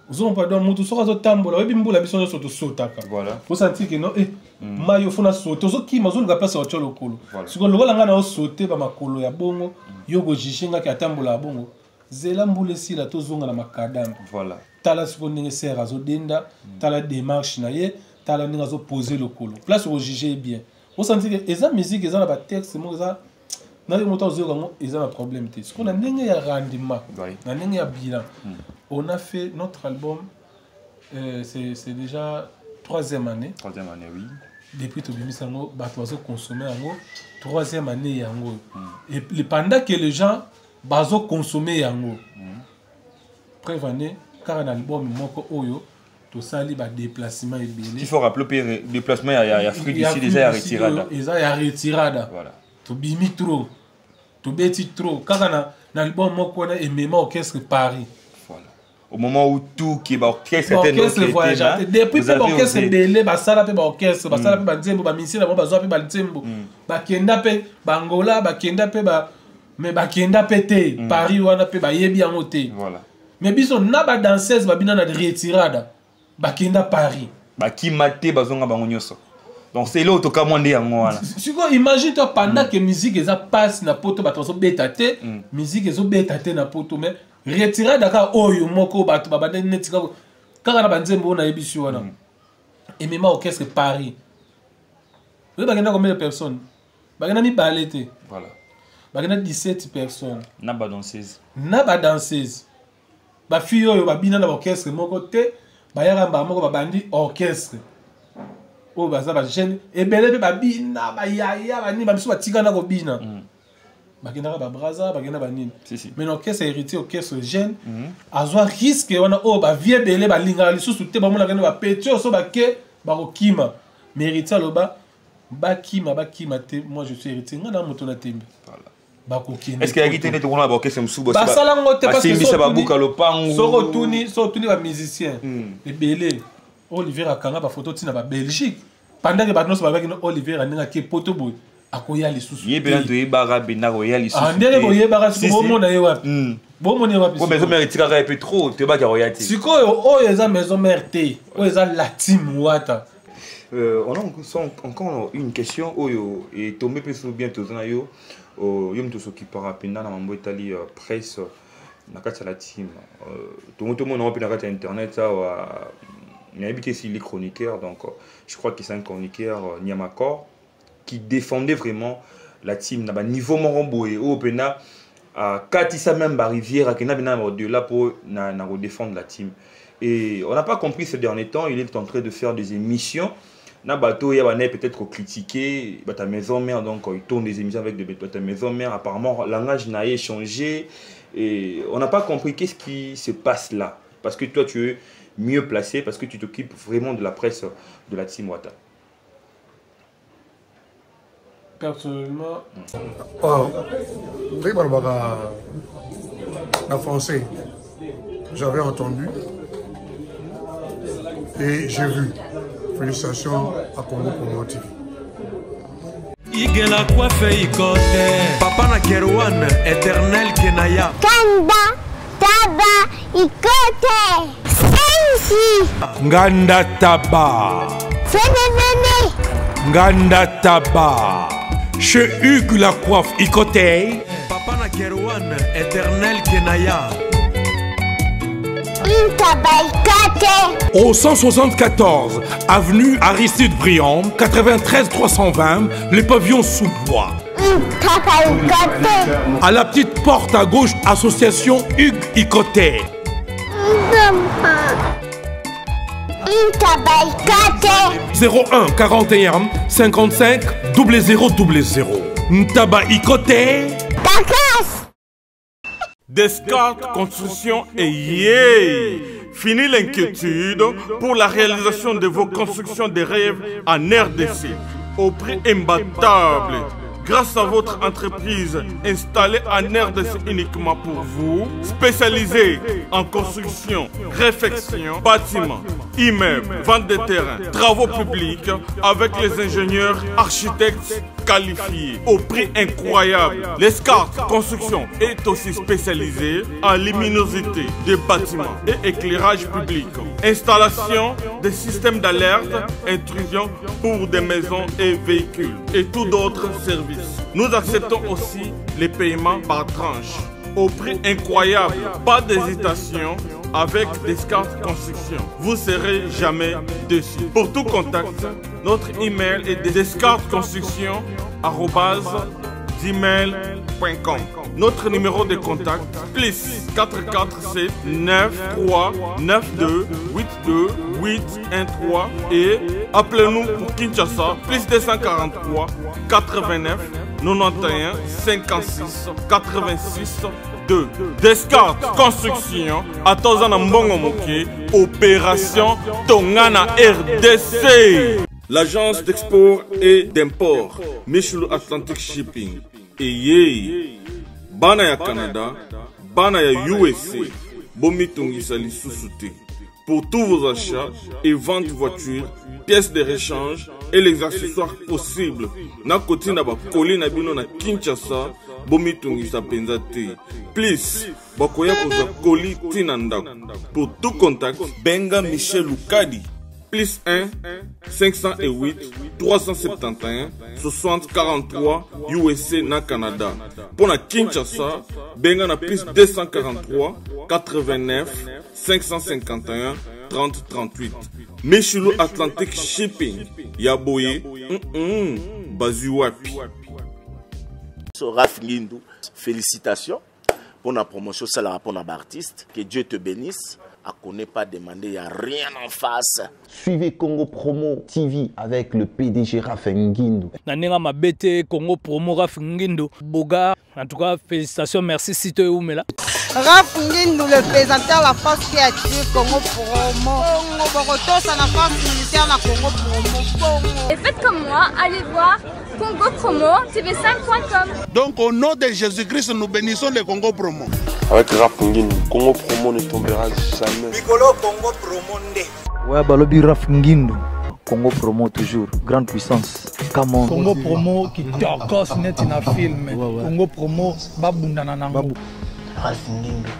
Vous avez pas mutu soka zo tambola webi mbula biso zo to sotaka. Voilà. Vous sentez que non mayo fona sauter zo ki mazo nga place ocho lokolo. Siko lokola nga na o sauter ba makolo ya bongo yogo jishinga ki atambola bongo. Zela mbule si la to zonga na makadam. Voilà. Tala siko ndenge sera zo denda, tala démarche na ye, tala ndenge zo poser lokolo. Place au juger bien. Vous sentez que eza musique eza na ba texte mo eza na le moto zo ngo eza na problème te. Siko na ndenge ya rendement. Na ndenge ya bilan. On a fait notre album, c'est déjà 3e année. 3e année, oui. Depuis que nous avons consommé, 3e année. Et pendant que les gens ont consommé, première année, car un album, tout ça, il y a des déplacements. Il faut rappeler le déplacement, il y a Afrique du Sud, il y a retirada. Il y a retirada. Voilà. Tu bimi trop, tu bêtis trop. Car un album, on a aimé l'orchestre Paris. Au moment où tout qui est orchestre était voyagé depuis que l'orchestre belé ba sala pe ba orchestre ba sala pe ba nzembo ba misila ba zo pe ba nzembo ba kenda pe bangola ba kenda pe ba mais ba kenda pe te Paris wana pe ba yebi yango te voilà mais biso na ba danseuse ba bina na retirada ba kenda Paris ba ki maté ba zonga bango nyoso donc c'est là autoka monde yango wana siko imagine toi pendant que musique eza passe na poto ba tozo beta te musique ezo beta te na poto mais retirer daka oyo moko bato babande netika kaka na banzembo na yebisi wana et même orchestre Paris vous bagenda combien de personnes bagenda mi balete voilà bagenda 17 personnes na ba danseuse ba fille oyo babina na orchestre moko te bayaka ba moko babandi orchestre o baza ba jeune et belé pe babina ba yaya bani ba biso batika na ko bina bagenda ba braza bagenda ba nini mais l'orchestre héritier orchestre jeune azwa risque wana o ba vie belé ba linga lisusu te ba mona genda ba petio so ba ke ba kokima mais héritier loba ba kima te moi je suis héritier ngana moto na tembe voilà ba kokina est-ce que héritier ne te kona ba orchestre msubo ba sala ngote parce que ça ba buka lopangu so tuni ba musicien et belé Olivier akanga ba photo tina ba Belgique pendant que ba noso ba bakino Olivier aninga ke poto boy akoya lisusu yebela to yebara benako ya lisusu andele boyebara siko bomona ye wapi bomona ye wapi ko maison mère tika ka trop te ba ka royati siko oyo eza maison mère te oyo eza la team wata on a encore une question oyo et tombé peu bien tozana yo yo mto s'occupera penda na mambo etali presse na kati la team tout le monde on peut na kati internet ça il y a habité ici les chroniqueurs donc je crois que c'est un chroniqueur Niamakor qui défendait vraiment la team na ba niveau moromboé au pena katisa même ba rivière qui na bina de là pour na défendre la team et on n'a pas compris ces derniers temps il est en train de faire des émissions na bateau ya bané peut-être critiquer ta maison mère donc il tourne des émissions avec de ta maison mère apparemment langage n'a échangé et on n'a pas compris qu'est-ce qui se passe là parce que toi tu es mieux placé parce que tu t'occupes vraiment de la presse de la team Wata. Personnellement, en français, j'avais entendu et j'ai vu. Félicitations à Congo Congo TV. Igela coiffe ikote Papa na Kerwan éternel Kenaya Kanda Taba ikote Sensi Nganda Taba Fenenene Nganda Taba Chez Hugues la coiffe ikote Papa na Kerwan éternel Kenaya Au 174 avenue Aristide Briand, 93 320, le pavillon sous bois. À la petite porte à gauche, association Hugues Ikoté. 01 41 55 0000. Ntaba Ikoté. Descartes Construction et yeah! Fini l'inquiétude pour la réalisation de vos constructions de rêves en RDC au prix imbattable. Grâce à votre entreprise installée en RDC uniquement pour vous, spécialisée en construction, réfection, bâtiment, immeubles, vente de terrains, travaux publics avec les ingénieurs architectes qualifiés au prix incroyable. L'Escarte Construction est aussi spécialisée en luminosité des bâtiments et éclairage public. Installation des systèmes d'alerte, intrusion pour des maisons et véhicules et tout d'autres services. Nous acceptons aussi les paiements par tranche au prix incroyable. Pas d'hésitation avec Descartes Construction. Vous serez jamais déçus. Pour tout contact, notre email est descartesconstruction@gmail.com. Notre numéro de contact plus 447 93 92 82 813 et appelez-nous pour Kinshasa plus 243 89 91 56 86 2. Descartes Construction à Tozana Mbongo Moké, opération Tongana RDC. L'agence d'export et d'import Michelo Atlantic Shipping et bana ya Canada, bana ya USA, bomitungisa lisusu te. Pour tous vos achats et ventes de voitures, pièces de rechange et les accessoires possibles. Na koti na ba koli na bino na Kinshasa, bomitungisa penza te. Please, bakoya kozwa koli tina ndako. Pour tout contact, benga Michel Lukadi. Plus 1 508 371 60 43 USA na Canada. Pour la Kinshasa, benga na plus 243 89 551 30 38. Michelo Atlantic Shipping. Yaboye, Bazuapi. Raph Ngindou, félicitations pour la promotion, c'est la pour l'artiste. Que Dieu te bénisse. À connaît pas demander, il n'y a rien en face. Suivez Congo Promo TV avec le PDG Raph Ngindou. Nanenga Mabete, Congo Promo Raph Ngindou. Boga, en tout cas, félicitations, merci Sito Oumela. Raph Ngindou, le présentateur de la force créative Congo Promo. Congo Boroto, c'est la force militaire de Congo Promo. Et faites comme moi, allez voir Congo Promo, tv5.com. Donc au nom de Jésus-Christ, nous bénissons le Congo Promo. Avec Raph Ngindou, Congo Promo ne tombera jamais. Piccolo Congo Promo ndé. Ouais, Balobi Raph Ngindou. Congo Promo toujours, grande puissance. Come on. Congo Promo qui torcos net in a film. Congo Promo, babunda nanango. Raph Ngindou.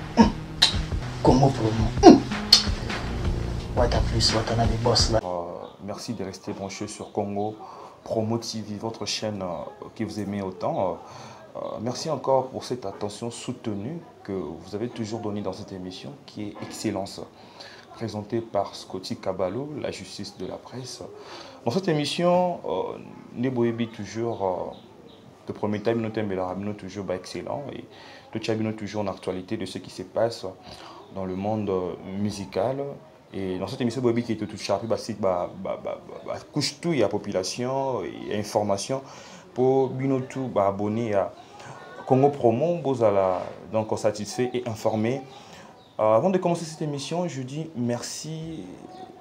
Congo Promo. What a plus, what a des boss là. Merci de rester branché sur Congo Promo TV, votre chaîne que vous aimez autant. Merci encore pour cette attention soutenue que vous avez toujours donnée dans cette émission qui est Excellence, présentée par Scotty Kabalo, la justice de la presse. Dans cette émission, Neboebi toujours, de premier temps, nous sommes toujours excellent et nous sommes toujours en actualité de ce qui se passe dans le monde musical. Et dans cette émission, Boebi qui est tout chargé, couche tout, il y a population, il y a information pour binotou abonner à Congo Promo, donc satisfait et informé. Avant de commencer cette émission, je dis merci.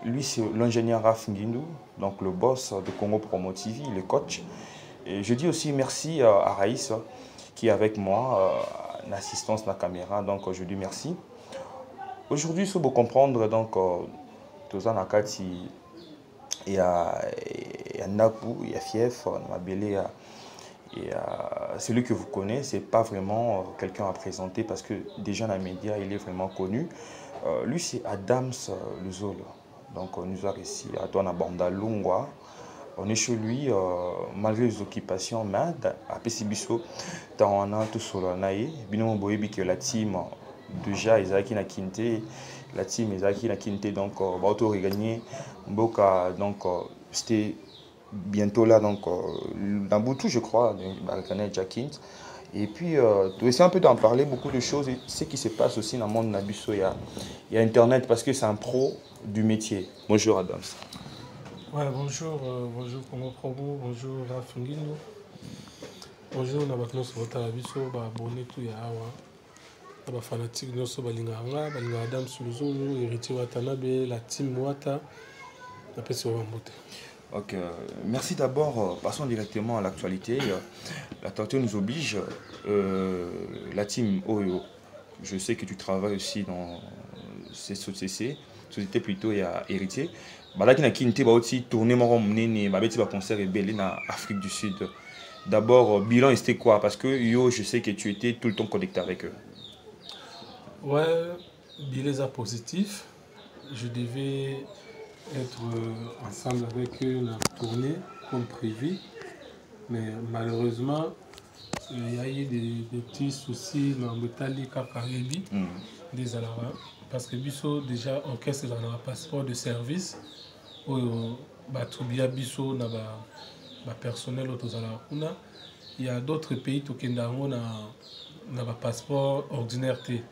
Lui, c'est l'ingénieur Raph Ngindou, donc le boss de Congo Promo TV, le coach. Et je dis aussi merci à Raïs qui est avec moi, l'assistance de la caméra. Donc je dis merci. Aujourd'hui, il faut comprendre donc Tozan Nakati. Il y a Naku, il y a Fief, Mabélé, et celui que vous connaissez, ce n'est pas vraiment quelqu'un à présenter parce que déjà dans les médias, il est vraiment connu. Lui, c'est Adams Luzolo. Donc, on nous a réussi à Tona Bandalungwa. On est chez lui, malgré les occupations, mais à Pessibiso, on a tout sur la naïe. Binomo Boebi, que la team, déjà, Isaki na Kinte, la team Isaki na Kinte, donc, va auto-regagner. Mboka, donc, c'était bientôt là, donc, dans Boutou, je crois, dans Jackins. Et puis, tu essaies un peu d'en parler, beaucoup de choses, et ce qui se passe aussi dans le monde Nabusso, il y a Internet, parce que c'est un pro du métier. Bonjour, Adams. Ouais, bonjour, bonjour Congo Promo, bonjour Raph Ngindou. Bonjour, Nabatnos Votalabiso, abonné tout ya awa. Fanatique noso balinganga, balinga Adam Suluzulu, héritier Watanabe, la team Wata. Ok, merci d'abord. Passons directement à l'actualité. L'actualité nous oblige. La team Oyo, je sais que tu travailles aussi dans CSOCC. société plutôt ya héritier balaki na kinte ba aussi tourner moko munene ba beti ba concert rebelle na Afrique du Sud. D'abord bilan c'était quoi parce que yo je sais que tu étais tout le temps connecté avec eux. Ouais, bilan positif. Je devais être ensemble avec eux la tournée comme prévu, mais malheureusement il y a eu des petits soucis dans le Tali Kakarebi des Alara parce que biso déjà orchestre dans un passeport de service où batubia biso na ba personnel autozala kuna. Il y a d'autres pays qui ont un passeport ordinaire t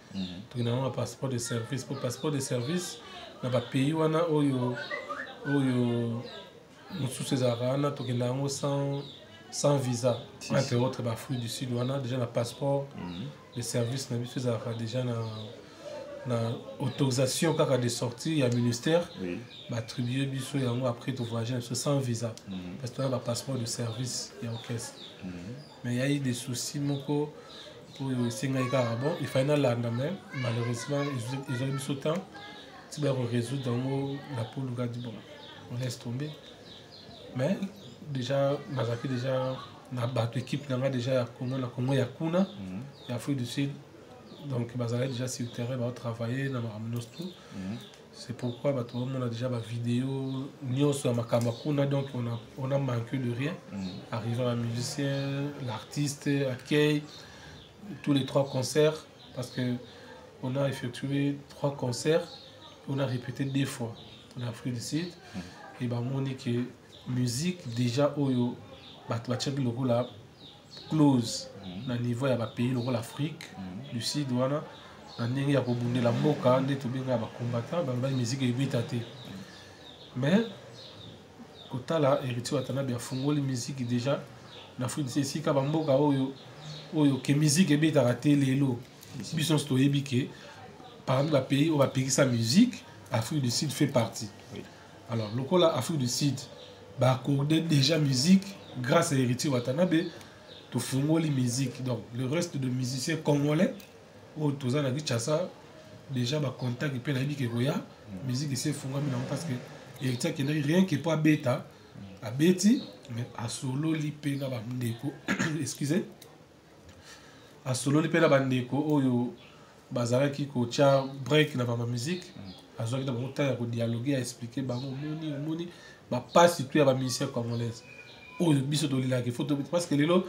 qui ont un passeport de service. Pour passeport de service dans les pays où sans visa, entre autres l'Afrique du Sud, on a déjà un passeport de service, déjà une autorisation de sortie, il y a un ministère qui attribue après tout voyage sans visa. Parce que on a un passeport de service, il y a orchestre. Mais il y a eu des soucis pour il fallait l'année, malheureusement, ils ont eu ce temps. Si on résoudre la poule, on laisse tomber. Mais déjà, Mazaki déjà l'équipe déjà la Congo Yakuna, l'Afrique du Sud. Donc Bazalé déjà sur le terrain va travailler dans tout. C'est pourquoi on a déjà ma vidéo sur ma Kamakuna, donc on a manqué de rien. Arrivant à musicien, l'artiste, accueil, tous les 3 concerts, parce que on a effectué 3 concerts, on a répété 2 fois en Afrique du Sud. Et bah on dit que musique déjà oyo le la close na niveau ya ba pays le l'Afrique du Sud wana na ndenge ya kobunde la mboka nde to benga ba combattant ba musique ebitaté. Mais kotala héritier watana bien fongoli musique déjà na Afrique du Sud ka ba mboka oyo que musique ebitaka te lelo biso sto yebike par exemple, le pays où on va payer sa musique, l'Afrique du Sud fait partie. Oui. Alors, le Afrique du Sud va accorder déjà musique grâce à Héritier Watanabe, tout fongo les musiques. Donc, le reste de musiciens congolais, où tous les gens déjà va contact et puis la musique c'est fongo parce que Héritier qui n'a rien qui pas bêta, à bêti, mais à solo l'ipena bandeko, excusez, à solo l'ipena bandeko, oyo bazara qui kocha break na ma musique azwa kita bonta ya ko dialoguer à expliquer bango moni ba pas surtout ya ba musicien congolais o biso to lila ke photo parce que lelo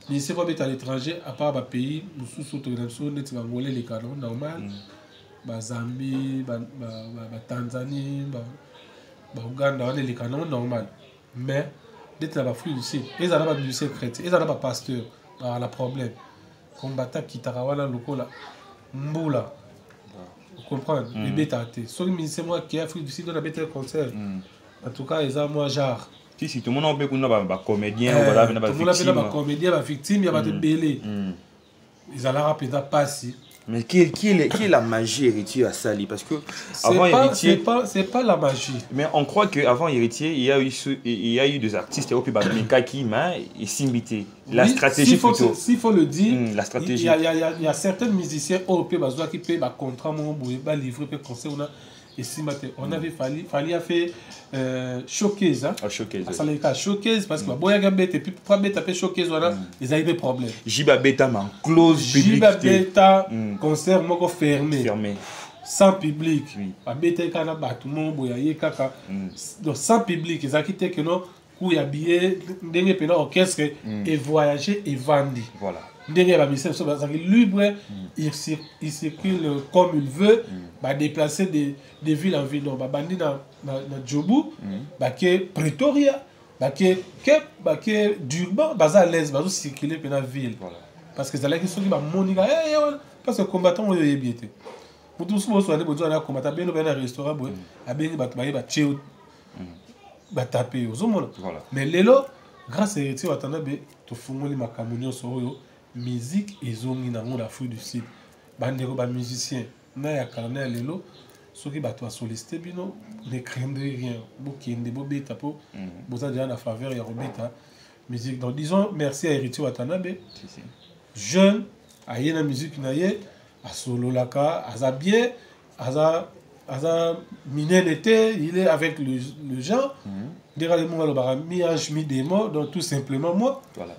musicien pas à l'étranger à part ba pays mususu to na so net bangolais les canons normal ba Zambie ba Tanzanie ba Uganda on les canons normal mais d'être là ba Afrique du Sud ils ont pas musicien chrétien ils ont pas pasteur la problème combattant qui tarawana lokola Mboula, vous comprenez? Les bêta-té. Sur les musiciens qui ont Afrique du Sud, on a bêté le concert. En tout cas, ils ont moi genre. Si tout le monde a un comédien, tout le monde a un comédien, un victime, il y a des bélés. Ils ont la rapide pas si. Mais qui est la magie héritier à Sali? Parce que avant héritier, c'est pas la magie. Mais on croit qu'avant héritier, il y a eu des artistes qui et Simbité. La stratégie plutôt. S'il faut le dire, la stratégie. Il y a certains musiciens européens qui payent un contrat, livrer un concert. Et on avait fallu faire showcase. Showcase. Ça a showcase parce que boya bête et puis pour pas taper showcase ils avaient des problèmes. Jiba beta man close public. Jiba beta concert moko fermé. Sans public. Ba beta kana ba tout le monde boya kaka. Donc sans public, ils acquitté que non où il y a billet ndenge pena orchestre et voyager et vendre. Voilà. Ndenge ba musicien so ba libre, il circule comme il veut, va déplacer des villes en ville. Donc ba bandi na Djobu, ba ke Pretoria, ba ke Durban, ba za l'aise, ba zo circuler pena ville. Voilà. Parce que ça là qui sont ba monika parce que combattant on y biété. Pour tout ce monde soit besoin na combattant bien dans un restaurant boy, a bien ba cheo ba taper aux hommes. Mais lelo grâce à Héritier Watanabe to fungoli makamunyo so musique ezongi nango l'Afrique du Sud bandeko ba musicien na ya carnet lelo soki bato sollicité bino ne craindrez rien bokende bobeta po boza déjà na faveur ya robeta musique. Donc disons merci à Héritier Watanabe jeune aye na musique na ye a solo laka aza bien aza Aza minene était, il est avec le gens. Mi-ange, mi-démon, donc tout simplement moi. Voilà.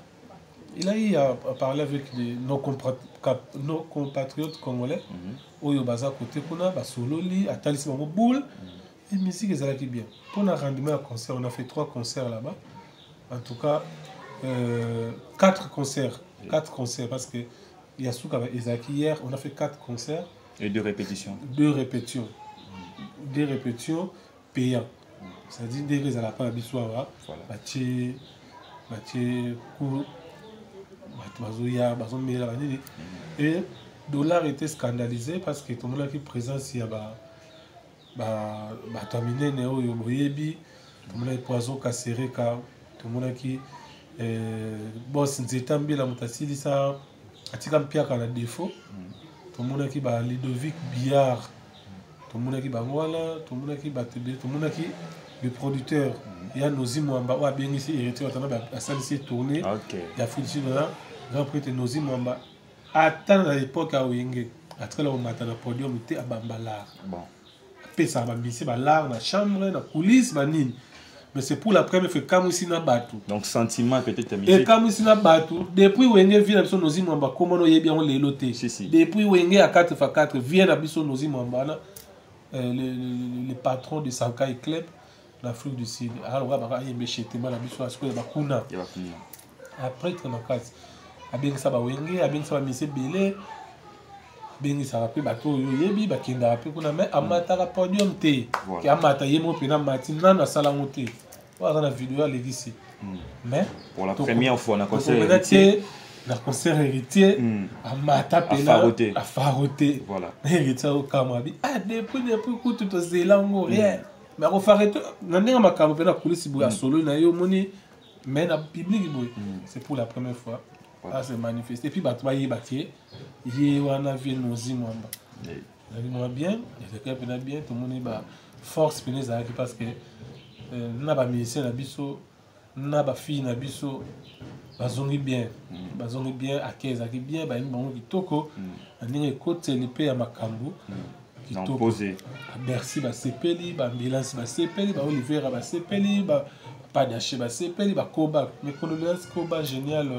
Il a eu à parler avec nos compatriotes congolais. Oyo baza côté kuna, basololi, atalisi bango boule. Et musique est bien. Pour un rendement à concert, on a fait 3 concerts là-bas. En tout cas, 4 concerts. 4 concerts parce que il y a Souka Ezaki hier, on a fait 4 concerts. Et 2 répétitions. 2 répétitions. 2 répétitions payantes. C'est-à-dire dès que la pas bissoir, baché cours, et dollar était scandalisé parce que tout le monde qui présent si terminé néo yoboyebi, tout le monde poison casséré car tout le monde qui boss nzetambi la mutasili ça atika mpia kana défaut, tout le monde qui ba Ludovic Billard, tout le monde qui ba ngwala, tout le monde qui ba td, tout le monde qui le producteur, il y a Nozi Mwamba, ou a bien ici hérité, à ça ici tourné, il y a Fouti là, grand prix de Nozi Mwamba. Attends à l'époque à Oyenge, à très long matin, à podium, il était à Bambalar. Bon. Après ça, il y a l'art, la chambre, la coulisse, mais c'est pour la première fois quand ici na batou. Donc sentiment peut-être ta musique. Et quand ici na batou, depuis Oyenge vient à Nozi Mwamba, comment on y est bien on les loté. Depuis Oyenge à 4x4 vient à Nozi Mwamba, le patron de Sankai Club. L'Afrique du Sud. Alors, on va y acheter mal à bisou à ce que bakuna. Après, tu m'as cassé. A bien ça va wenge, a bien ça va misser belé. Bien ça va plus bateau yebi, bakinda après kuna mais amata la podium té. Qui amata yemo pena matina na sala monté. Voilà la vidéo à l'église. Mais pour la première fois on a concert héritier. La concert héritier amata pena a faroté. Voilà. Héritier au Kamabi. Ah depuis coup tout zélango rien. Mais on fait tout, on a ma caméra pour la coulisse à solo, na yo moni, mais na public c'est pour la première fois. Ah c'est manifesté. Et puis bah tu vas y bâtir, y on a vu nos imambes. Moi bien, les gars bien, tout le monde bah force pénèse parce que n'a pas musicien na biso, n'a pas fille na biso, bazongi bien à 15 à bien, bah une bon qui toko, on est côté l'épée à Makambu. Donc posé. Merci ba sepeli, ba ambulance ba sepeli, ba Oliveira ba sepeli, ba Padaché ba sepeli, ba Koba. Mes condoléances Koba génial.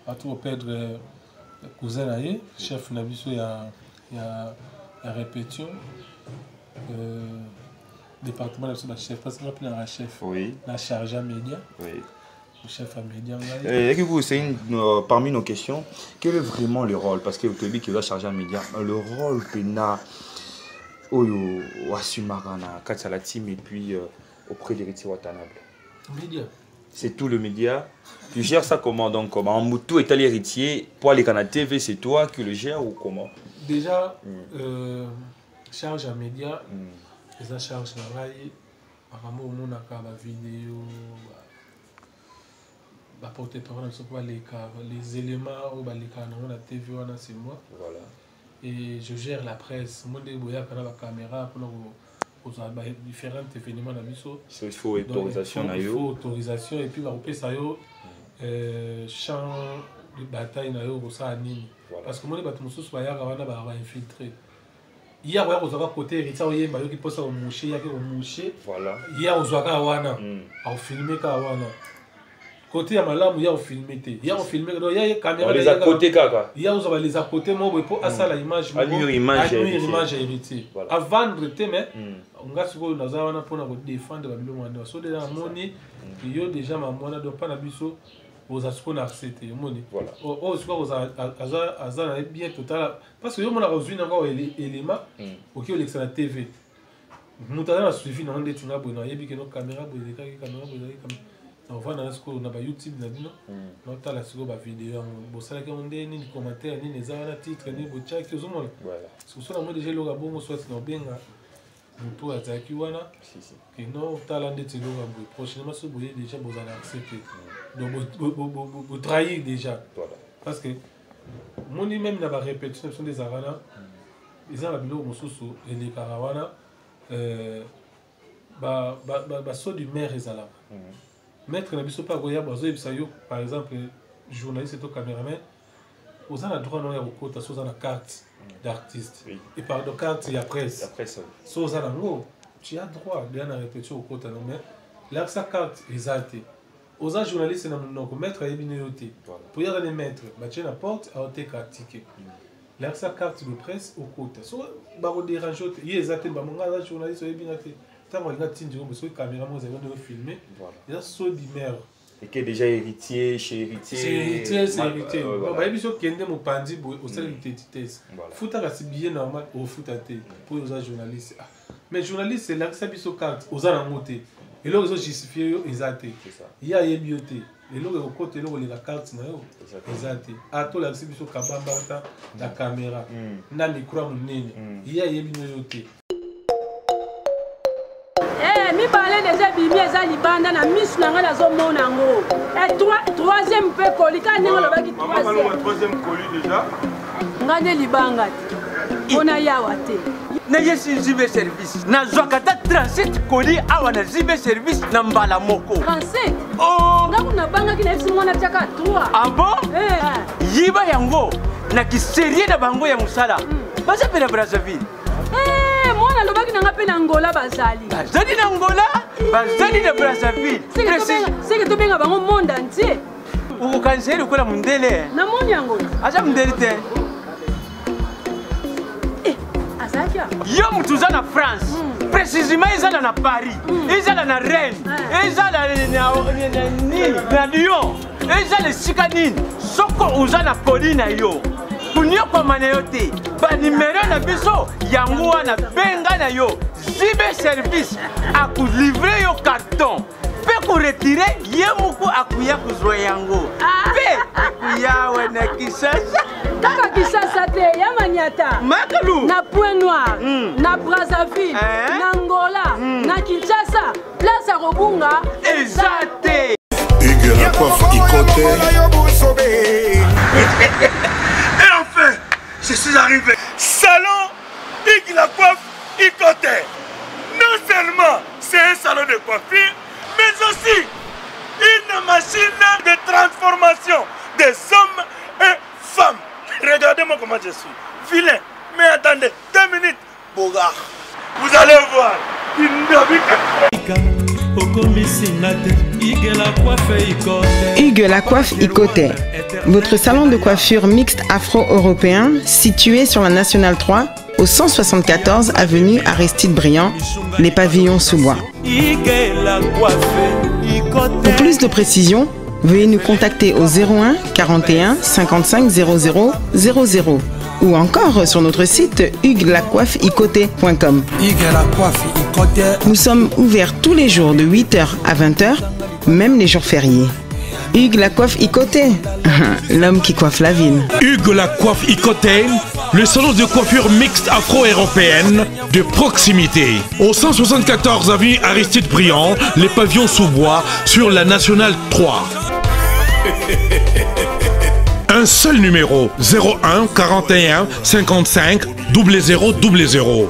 À tout perdre cousin aye, chef nabiso ya répétition. Département de ba chef parce que rappelle la chef. Oui. La charge à média. Oui. Le chef à média. Et que vous c'est parmi nos questions, quel est vraiment le rôle parce que vous avez que la charge à média, le rôle que na Oyo Wasumarana, Katsala Team et puis auprès d'Héritier Watanabe. Média. C'est tout le média. Tu gères ça comment donc comment Moutou est allé héritier pour aller à la TV, c'est toi qui le gères ou comment? Déjà, charge à média, les charges à rail, apparemment on a la vidéo, porte-parole les éléments ou les canaux la TV c'est moi. Voilà. Et je gère la presse. Moi, je suis la caméra pour différents événements. Il faut autorisation. Il faut autorisation. Et puis, ça champ de bataille. Parce que moi, je suis infiltré. Il y a un côté héritier qui pose au moucher. Il y a un filmé. Côté à Malam, il y a filmé. Il y a filmé. Il y a caméra. Les à côté, kaka. Il y a les à côté, moi, pour ça la image. Image héritier. À vendre, mais on a ce qu'on a pour défendre la bibliothèque. So déjà moni, il y a déjà ma mona de pas la biso aux ascons accepté. Moni. Voilà. Oh, ce qu'on a bien total. Parce que yo mona reçu encore élément. Ok, on est la TV. Nous t'avons suivi dans des tinga bon. Il y a bien nos caméras, bon, des caméras, bon, on va dans on a YouTube là-dedans. On a la vidéo, on ça qui on dit ni commentaires ni les titres ni bocha qui sont là. Voilà. Sur ça moi déjà le bon soit dans bien tout à zaki wana. Que non talent de tilo prochainement ce boyer déjà vous allez accepter. Donc vous trahir déjà. Voilà. Parce que mon même na ba répétition sont des arana. Ils ont la vidéo mosusu et les karawana saut du maire ezala. Maître Nabiso pas goya bazo par exemple journaliste et caméraman Aux a droit non ya kokota so za na carte d'artiste. Et par de carte il y a presse. La presse. So za nango tu as droit de na répétition kokota non mais là sa carte exalté. Aux a journaliste na monoko mettre ya binoté. Pour y aller mettre ba tiens la porte a été critiqué. Là sa carte de presse kokota. So ba ko déranger y exalté ba monga za journaliste ya binoté. Tant on a tindu parce que caméra moi ça va filmer. Il y a so d'imère. Et qui est déjà héritier chez héritier. C'est héritier, c'est héritier. Bah, il y a qui est mon pandi au sein de l'identité. Foot à c'est bien normal au foot à thé pour les journalistes. Mais journaliste c'est là que ça bise au carte aux ans en moté. Et là ils ont justifié exacté. Il y a une bioté. Et là au côté là les la carte na yo exacté. À toi là c'est bise au kabamba la caméra. Na micro mon nene. Il y a une bioté. Mi parle déjà bimi eza libanda na misu na ngala zo mona ngo. Et troisième pe colis ka ningo lo baki troisième colis déjà. Ngane libanga. Ona yawa te. Na yesi zibe service. Na zwakata 37 colis awa na zibe service na mbala moko. 37. Oh, ngaku na banga kina esi mwana chaka 3. Ah bon? Yiba yango na kiserie na bango ya musala. Basa pena Brazzaville. Mwana lobaki nanga pe na Angola bazali. Bazali na Angola, bazali na Brazzaville. C'est que to benga bango monde entier. Uko kanseri kola mundele. Na moni yango. Acha mundele te. Azakia. Yo mutuza na France. Précisément ezala na Paris. Ezala na Rennes. Ezala na Lyon. Ezala sika nini. Soko uza na Colina yo. Kunyo kwa maneyote, ba numéro na biso yango wana benga na yo. Zibe service aku livrer yo carton. Pe ko retirer yemuko akuya kuzwa yango. Pe akuya wana Kisasa. Kaka Kisasa te ya Maniata. Makalu. Na Point Noir, na Brazzaville, na Angola, na Kinshasa, place à Robunga. Exacté. Hugues la coiffe Et enfin, je suis arrivé. Salon Hugues la coiffe Ikoté. Non seulement c'est un salon de coiffure, mais aussi une machine de transformation des hommes et femmes. Regardez-moi comment je suis. Vilain. Mais attendez, 2 minutes. Bogard. Vous allez voir. Hugues la coiffe Ikoté, votre salon de coiffure mixte afro-européen situé sur la Nationale 3 au 174 avenue Aristide Briand, les pavillons sous bois. Pour plus de précisions, veuillez nous contacter au 01 41 55 00 00 ou encore sur notre site huguelacoiffeikoté.com. Nous sommes ouverts tous les jours de 8h à 20h, même les jours fériés. Hugues la coiffe Ikoté, l'homme qui coiffe la ville. Hugues la coiffe Ikoté, le salon de coiffure mixte afro-européenne de proximité. Au 174 avenue Aristide Briand, les pavillons sous bois sur la Nationale 3. Un seul numéro, 01 41 55 00 00.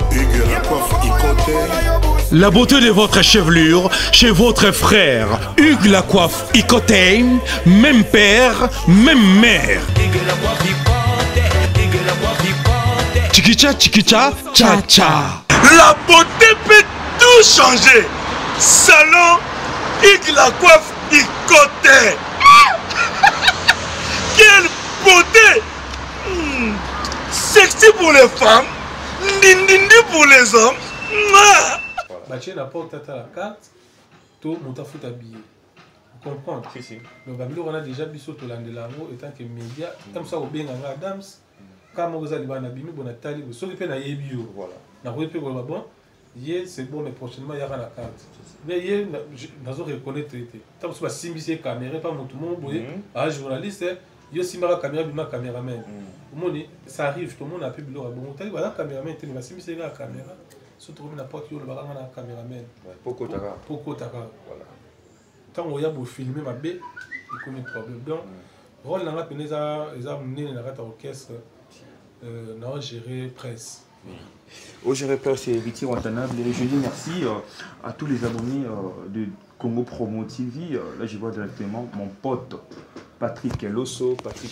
La beauté de votre chevelure chez votre frère. Hugues la coiffe Ikoté, même père, même mère. Chikicha, chikicha, cha cha. La beauté peut tout changer. Salon Hugues la coiffe Ikoté. Quelle beauté! Sexy pour les femmes, ndindindi pour les hommes. Bâtir la porte à la carte, tout mon taf est habillé. Vous comprenez? Donc, on a déjà vu sur la langue étant que média, comme ça, au bien en Adams, quand on a dit qu'on a bien, on a tali, on a fait un yébio. On a fait un bon. Hier, c'est bon, mais prochainement, il y aura la carte. Mais hier, nous avons reconnu traité. Tant que c'est une caméra, pas tout le monde, un journaliste, il y a aussi ma caméra, ma caméraman. Ça arrive, tout le monde a pu le voir. Bon, tu as un caméraman, tu as une caméra. Surtout que n'importe qui a un caméraman. Pourquoi tu as voilà. Tant qu'on y a beau filmer, ma baie, il connaît le problème. Donc, rôle dans la peine, ils ont mené dans l'orchestre, dans gérer presse. Au gérer presse, c'est Viti Wantanable. Et je dis merci à tous les abonnés de Congo Promo TV. Là, je vois directement mon pote. Patrick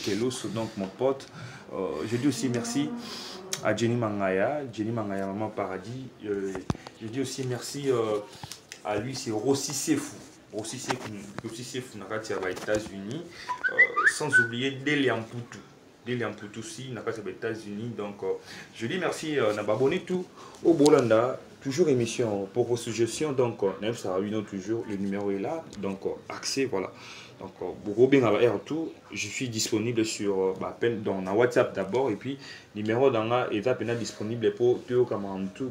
Eloso, donc mon pote. Je dis aussi merci à Jenny Mangaya, Maman Paradis. Je dis aussi merci à lui, c'est Rossi Sefou. Rossi Sefou, aux États-Unis. Sans oublier Delian Poutou aussi, aux États-Unis. Donc, je dis merci à abonné tout au Bolanda. Toujours émission pour vos suggestions. Donc, ça toujours, le numéro est là. Donc, accès, voilà. Donc, pour bien avoir tout, je suis disponible sur dans WhatsApp d'abord. Et puis, numéro dans la est disponible pour tout comme tout.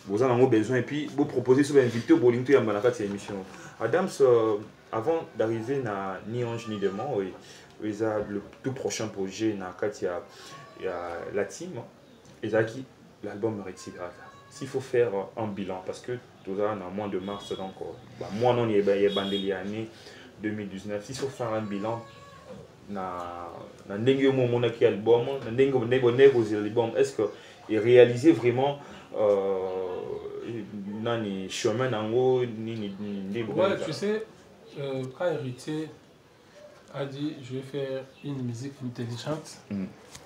Vous en avez besoin. Et puis, vous proposez sur l'invité pour l'inviter à cette émission. Adams, avant d'arriver à Ni Ange Ni Démon, le tout prochain projet, il y a la team, l'album Retirada. S'il faut faire un bilan, parce que tout ça, en mois de mars, donc, moi, non, il y a bandé l'année 2019. S'il faut faire un bilan, est-ce qu'il réalisé vraiment le chemin ouais, tu sais, quand Héritier a dit je vais faire une musique intelligente,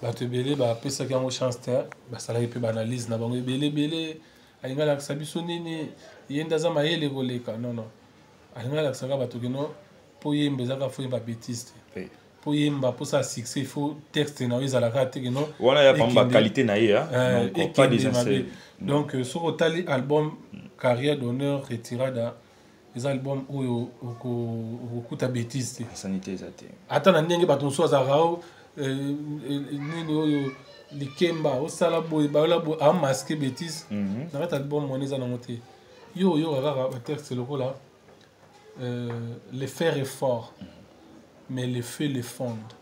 bato ebele bapesaki yango chance te basalaki mpe banalyse na bango ebele alingi alakisa biso nini ye nde aza mayele koleka non alingi alakisaka bato keno mpo yemba ezaka fo yemba bétise te mpo yemba mposa succès ifo texte na yo ezalaka te keno wana ya pamba qualité na ye pas des essais. Donc soki otali album Carrière d'honneur Retirada, les albums où okuta bétise te sanité eza te ata na ndenge bato mosusu azalaka o nini oyo likemba osala boye baola boye amaske bétise na kati album wana eza nango te yo oyoka kaka batexte lokola le fer est fort mais le feu le fonde,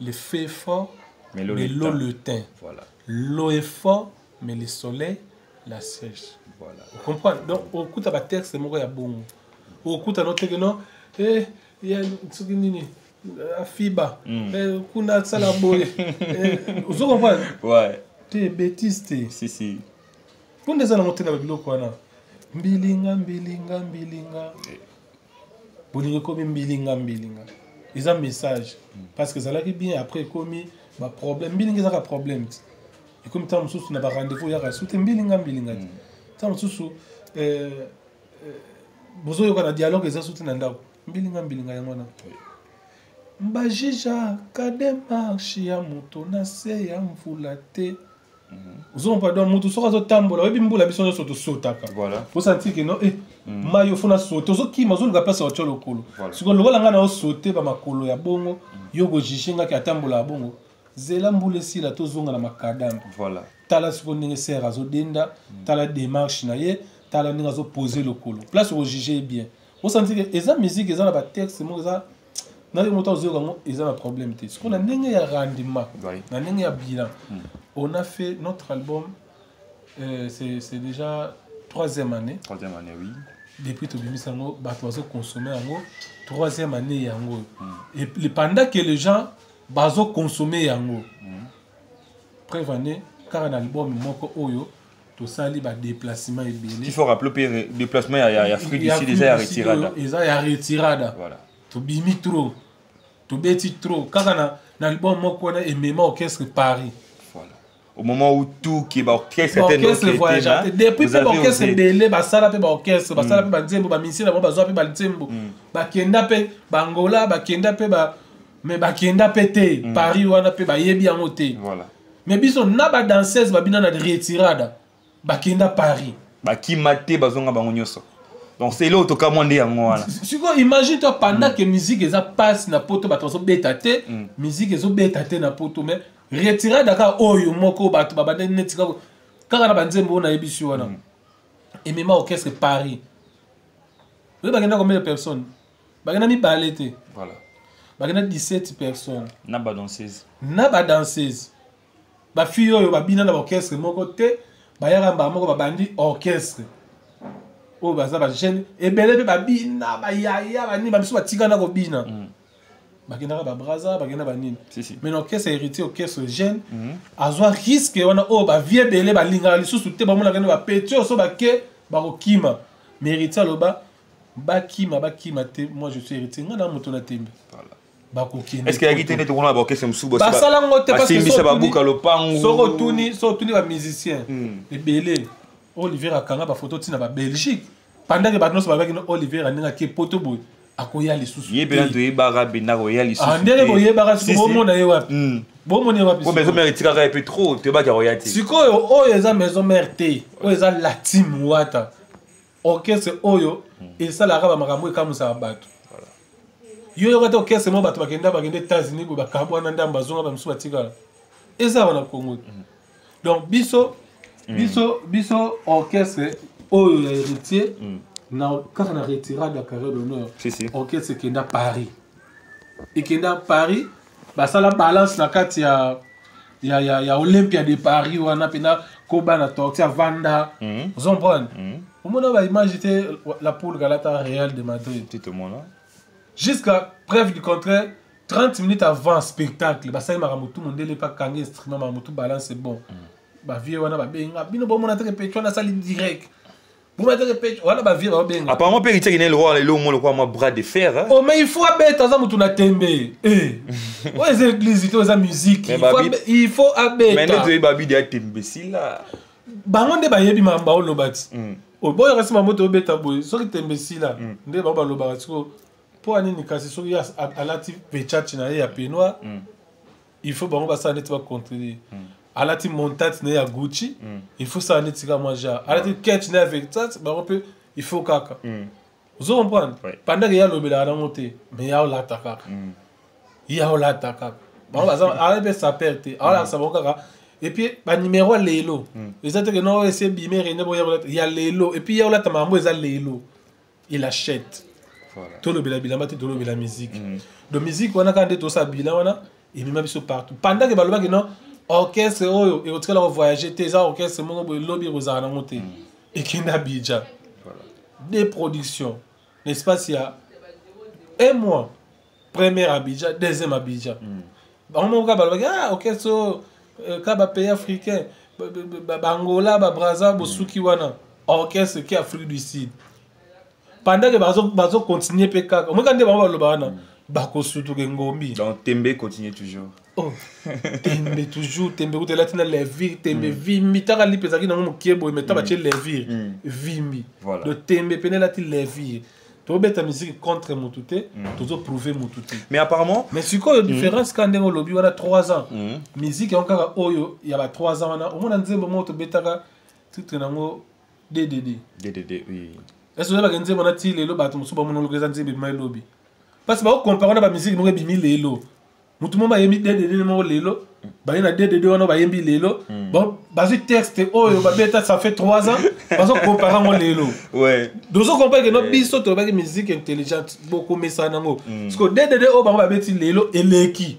le feu est fort mais l'eau le teint, l'eau est fort mais le soleil la sèche. Voilà. Vous comprenez? Donc, au coup de la texte, c'est mon bon. Au coup de notre non, il y a ce qui n'est pas FIBA. Kuna salaboy. Vous comprenez? Ouais. T'es bêtise, t'es. Si. Vous ne allez monter dans le bloc, quoi, Mbilinga. Bolingo comme mbilinga. Ils ont un message. Parce que ça l'a bien après, comme un problème. Mbilinga, c'est un problème. Et comme tant de n'a pas rendez-vous, il y a un mbilinga. Tant de choses, vous avez un dialogue, ils ont soutenu un dialogue. Mbilinga, yamona. Mbajija, kademarche ya moto na se ya mvulate. Vous avez pardon, moto sera tambola, et bimbola biso so to sotaka. Voilà. Vous sentez que non, mayo fona soto, zo ki mazo nga pesa ocho lokolo. Siko lokola nga na o sote ba makolo ya bongo, yo go jishinga ki atambola ya bongo. Zela mbule sila to zonga na makadam. Voilà. Tala siko ndenge sera zo denda, tala démarche na ye, tala ndenge zo poser lokolo. Place au juger bien. Vous sentez que eza musique, eza na ba texte, mo eza na les montants zo ngo eza na problème te. Siko na ndenge ya rendement, na ndenge ya bilan. On a fait notre album, c'est déjà 3e année. 3e année, oui. Depuis que nous avons consommé, 3e année. Et pendant que les gens ont consommé, prévenez, car un album, tout ça, il y a des déplacements. Il faut rappeler que déplacement, il y a fruit d'ici déjà à Retirada. Il y a Retirada. Voilà. Tu bimi trop. Tu bêtis trop. Car un album, moi, et même orchestre Paris. Au moment où tout qui est orchestre voyage depuis que l'orchestre belé basala pe orchestre basala pe banzembo ba misina ba bazwa pe banzembo ba kenda pe bangola ba kenda pe ba mais ba kenda pété Paris wana pe ba yebi en hôtel voilà mais biso na ba danseuse ba bina na Retirada ba kenda Paris ba ki maté bazonga bango nyoso donc c'est là au toka monde yango wana siko imagine toi pendant que musique eza passe na poto ba tozo betaté musique ezo betaté na poto mais Retirada daka oyo moko bato babande netika kaka na banzembo na yebishi wana et même orchestre Paris vous bagenda combien de personnes bagenda mi balete voilà bagenda 17 personnes na ba danseuse ba fille oyo babina na orchestre moko te bayaka mba moko babandi orchestre oyo baza ba jeune ebele pe babina bayaya bani bamiso batika na kobina bakenda ba braza bakenda ba nini mais l'orchestre héritier orchestre jeune azwa risque wana o ba vie belé ba linga lisusu te ba mona kende ba petio so ba ke ba kokima mais héritier loba bakima te, moi je suis héritier nga na moto na tembe. Voilà. Est-ce qu'il y a qui était tourné à c'est msubo ba sala ngote parce que ça ba buka lopango. So tuni ba musicien. Et belé Olivier akanga ba photo tina ba Belgique. Pendant que ba noso ba ki Olivier aninga ke poto boy akoya lisusu. Yé belé to yebara bina ko ya lisusu. Andere ko yebara su bo mona ye wapi. Bo mona ye wapi. Ko maison mère tika ka peu trop, te ba ka royati. Sikoyo oyo eza maison mère te. Oyo eza la team wata. Orchestre oyo et ça la raba makambo ekamu sa bato. Voilà. Yo yo kata orchestre mo bato bakenda États-Unis ko bakabwa na ndamba zonga ba msu batikala. Eza wana Congo. Donc biso orchestre oyo ya héritier na kaka na retirade ya carrière d'honneur. Orchestre kenda Paris. Et kenda Paris ba sala balance na kati ya Olympia de Paris wana pena koba na tortia Vanda. Vous comprenez? Au moment où l'image était la poule Galata Real de Madrid. Jusqu'à preuve du contraire, 30 minutes avant le spectacle, ça y est, tout le monde n'est pas kangé instrument, tout balance c'est bon. Bah vieux wana ba benga, bino bon monate répétition na salle direct. Vous mettez répétition, voilà ba vieux ba benga. Apparemment Péritier qui est le roi le monde quoi moi bras de fer. Oh mais il faut abet dans mutu na tembe. Eh. Ouais c'est l'église, c'est la musique. Il faut abet. Mais nous babi de tembe si là. Ba ngonde ba yebi mamba olobati. Oh boy reste ma moto beta boy so ki tembesi la nde baba lo baratiko po anini kasi so ya alati pechati na ya penoa il faut bango basa net ba contrôler alati montate na ya Gucci il faut ça net ka manger alati catch na avec ça bango peut il faut kaka vous comprenez pendant que ya lo bela na monter mais ya la taka ya la taka bango basa alati sa perte ala sa bango kaka. Et puis, le numéro est Lélo. Les autres, non, c'est Bimé, il y a Lélo. Et puis, il y a la maman, il y a Lélo. Il achète. Tout le bilan, tout le bilan musique. De musique, on a quand tout ça, bilan, il m'a mis partout. Pendant que le non, orchestre, et au train de voyager, tes orchestres, mon lobby, vous avez monté. Et qui n'a Abidjan. Des productions. N'est-ce pas, s'il y a un mois, premier Abidjan, deuxième Abidjan. On m'a dit, ah, orchestre. Kaba pays africain, Angola, Brazza, Bosuki wana, orchestre qui Afrique du Sud. Pendant que bazo continue peka, on quand on va le bana, bako surtout ngombi. Donc Tembe continue toujours. Oh, Tembe toujours, Tembe où là tina levi, Tembe vimi, ta li pesa ki na mo kiebo, mais ta ba che levi, vimi. De Tembe pene là ti levi. Tu as ta musique contre Moutouté, tu as prouvé Moutouté. Mais apparemment. Mais c'est quoi la différence quand on a lobby, on a 3 ans. Musique, il y a 3 ans, on a dit que tu as tout un DDD. DDD, oui. Est-ce que tu as dit que tu as dit que tu as dit que tu as lobby? Parce que si on compare la musique, nous avons mis les lots. Mutu moma yemi DDD mo lelo ba ina DDD wana ba yembi lelo bon bazi texte oyo ba beta ça fait 3 ans bazo comparer mo lelo ouais donc on compare que notre biso to ba musique intelligente beaucoup mais ça nango parce que DDD o ba beti lelo eleki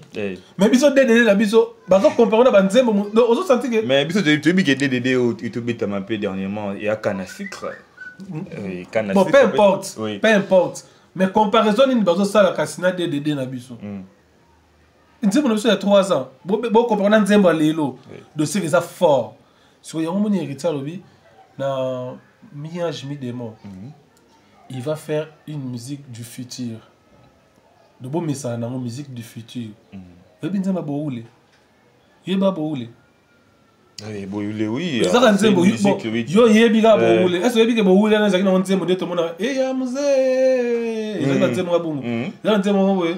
mais biso DDD la biso bazo comparer na banzembo ozo senti que mais biso tu bi que DDD o tu beta un peu dernièrement il y a canne à sucre bon peu importe mais comparaison ni bazo sala kasina DDD na biso Nzembo na biso ya 3 ans. Bo comprendre nzembo lelo. Dossier que ça fort. Sur yango moni héritier lobi na Miage Midemo. Il va faire une musique du futur. De bon message na musique du futur. Lobi nzembo boule. Yeba boule. Eh boule oui. Ça nzembo yo yebi ga boule. Est-ce yebi ke boule na zaki na nzembo de to mona eh ya mzee. Ezaka nzembo ga bungu. Ezaka nzembo ngwe.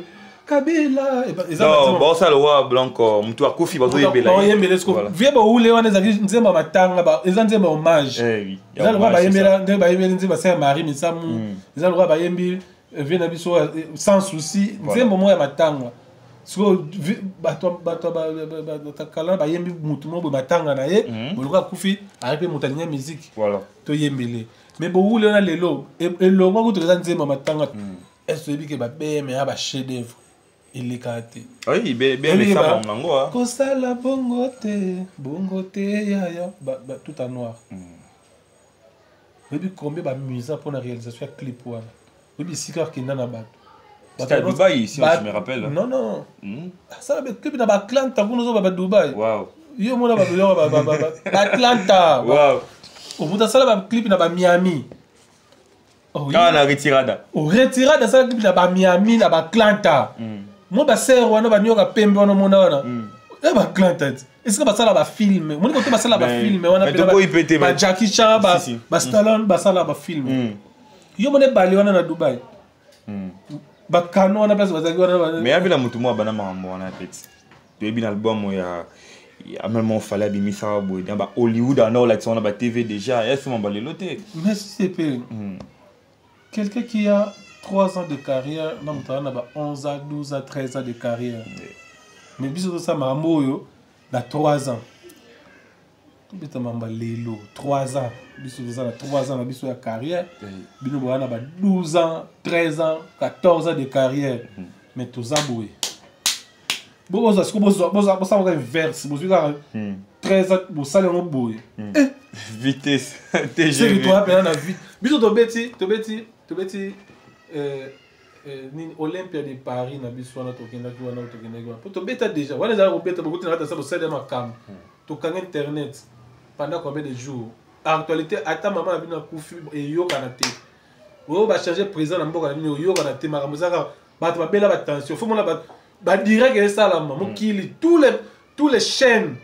Kabila non bon ça le roi blanc mutu akufi bazo yembela ba yembela sko vie ba ule wana zaki nzemba matanga ba ezanzemba hommage oui ezal roi ba yembela nde ba yembela nzemba Saint Marie misamu ezal roi ba yembi vie na biso sans souci nzemba mo ya matanga sko bato takala ba yembi mutu mo matanga na ye boluka kufi aripe mutalinya musique voilà to yembele mais bo ule na lelo elongo kutu ezanzemba matanga est-ce que ba beme aba chef d'œuvre il est caractère. Oui, bien les femmes en ango. Costa la bongote ya tout en noir. Mais puis combien de musique pour la réalisation de clip ou mais puis si car qui n'a pas. C'était à Dubaï ici, je me rappelle. Non. Ça le clip dans Atlanta, vous nous avez Dubaï. Wow. Yo mon Atlanta. Wow. Au bout de ça le clip dans Miami. Ah, la retirada. Retirada, ça qui est Miami, na Atlanta. Moi, ba sœur, wana ba nyoka pembe wana mona wana. Ba Atlanta. Est-ce que ça là ba film? Moi, quand ba ça là ba film, wana ba Jackie Chan, ba Stallone, ba ça là ba film. Yo mone bali wana na Dubai. Ba kano wana place bazaki wana. Mais abi la mutu mo bana mambo wana petit. Tu bien album ya même fallait bi misa bo dans Hollywood en or là on a ba TV déjà, est-ce mon balé loté. Mais c'est peu. Quelqu'un qui a 3 ans de carrière, non, on a 11 ans, 12 ans, 13 ans de carrière. Mais bisous ça m'a moyo dans 3 ans. Bita mamba lelo 3 ans. Bisous ça 3 ans bisous la carrière. Bino bo na 12 ans, 13 ans, 14 ans de carrière. Mais tout ça boué. Bon ça ce que bon ça inverse, bon 13 ans, bon ça le boué. Vitesse TGV. C'est toi peine na vite. Bisous to beti ni Olympia de Paris na biso na tokenda ki wana pour to beta déjà wana za ko beta beaucoup na ça ça de ma cam to kan internet pendant combien de jours actualité ata maman na bina kufi e yo kana te o ba changer président na mboka na bino yo kana te makambo zaka ba to ba bela ba tension faut mona ba direct et ça là mo kili tous les chaînes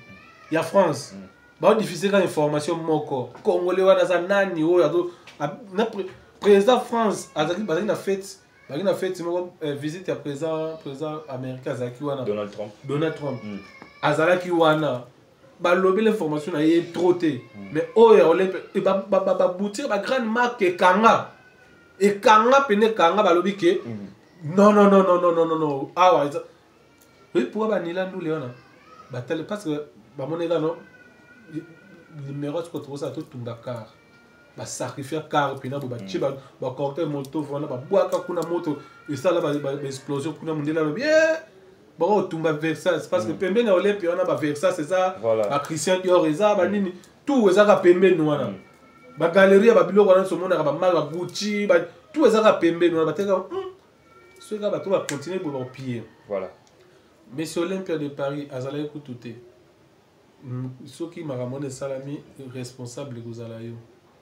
ya France ba diffuser quand information moko congolais wana za nani o ya na président France azaki na fête visite à président américain azaki wana Donald Trump azalaki wana ba lobby l'information na yé trop té mais oya olympe ba boutir ba grande marque kanga pene kanga ba lobby ke non ah ouais oui pourquoi ba nila nous léona ba tele parce que ba monega non numéro ce que tu ça tout Dakar ba sacrifier car pina ba chi ba corter moto voilà ba boaka kuna moto et ça là ba explosion kuna mundela bien bon tumba Versailles parce que pembe na Olympia on a ba Versailles c'est ça ba Christian Dior eza ba nini tout eza ka pembe no wana ba galerie ba biloko wana so mona ba mal ba Gucci ba tout eza ka pembe no ba teka ce gars ba to ba continuer pour ba piller voilà mais sur Olympia de Paris azala écouter ceux qui m'a ramené salami responsable vous allez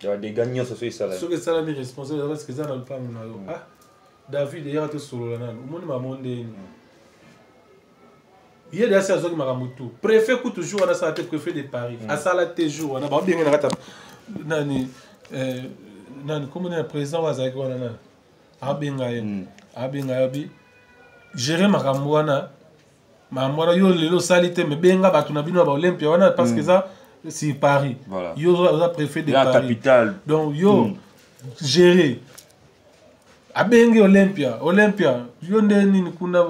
il y a des gagnants sur ce salaire. Ceux qui sont les responsables parce que ça dans le plan ah David d'ailleurs tout sur le nan au monde m'a mondé il y a des choses qui m'a ramené tout préfet coûte toujours on a ça préfet de Paris à ça là toujours on a pas bien na kata nani comment on est président wa zaki wana na abenga bi gérer makamwana mamwana yo lelo salite me benga batu na bino ba Olympia wana parce que ça c'est Paris. Voilà. Yo a préfet de la Paris. Capitale. Donc yo gérer. Abenge Olympia. Yo ndeni kuna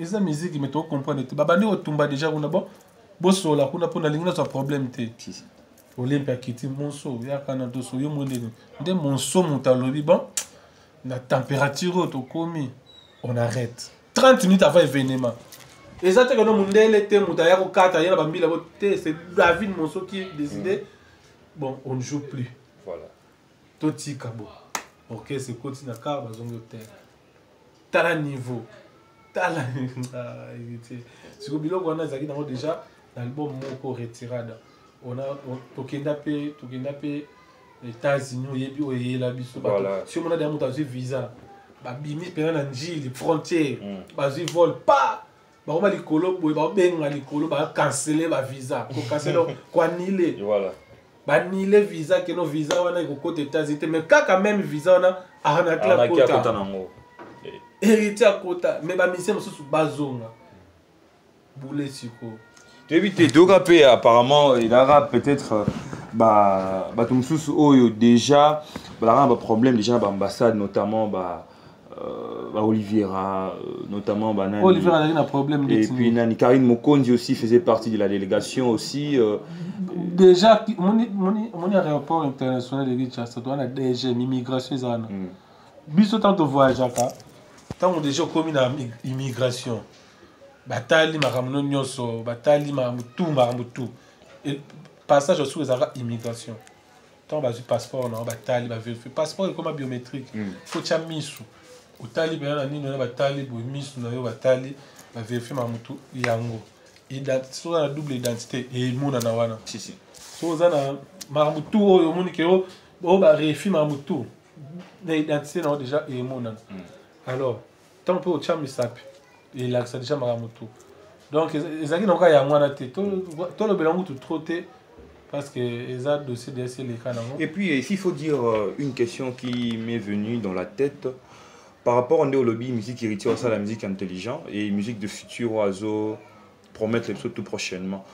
eza musique mais to comprendre te. Babandi otumba déjà kuna bon. Bosso la kuna pona lingina so problème te. Olympia kiti monso ya kana to so yo mondeni. Nde monso mutalobi bon. La température to komi on arrête. 30 minutes avant événement. Exactement, mon délai était moutaya au 4 ailleurs bambi la beauté c'est David Monso qui décidé bon on ne joue plus voilà toti kabo OK c'est continue na car bazongo terre tala niveau tala c'est que biloko wana zaki dans déjà l'album moko retirada on a tokenda pe États-Unis yebi oyela biso voilà si on a des moutazi visa ba bimi pena na njili frontière bazi vol pas ba ba likolo boy ba benga likolo ba canceler ba visa ko canceler ko annuler voilà ba annuler visa que no visa wana ko côté États-Unis mais quand même visa wana ana la kota nango héritier kota mais ba mission sous bazonga boule siko tu éviter d'oraper apparemment il aura peut-être ba tout sous oyo déjà ba problème déjà ba ambassade notamment Oliviera, notamment Oliviera a un problème et puis Nani Karine Mokonzi aussi faisait partie de la délégation aussi déjà mon aéroport international de Kinshasa doit na DG immigration zana biso tant de voyageurs tant déjà commis na immigration batali makamno nyoso batali mamutu et passage sur les immigration tant bazu passeport na batali ba vérifier passeport comme biométrique faut cha misu utali bana nini na batali bo misu na yo batali ba vérifier mamutu yango identité la double identité et mona na wana si so zana mamutu oyo moni ke o ba vérifier mamutu l'identité non déjà et mon alors tant peu au chamisapi et là ça déjà maramoto donc les amis n'ont qu'à y avoir tout le belango tout trotté parce que les a dossier de les canons. Et puis s'il faut dire une question qui m'est venue dans la tête par rapport au lobby musique héritière ça la musique intelligente et musique de futur oiseau promettre les choses tout prochainement.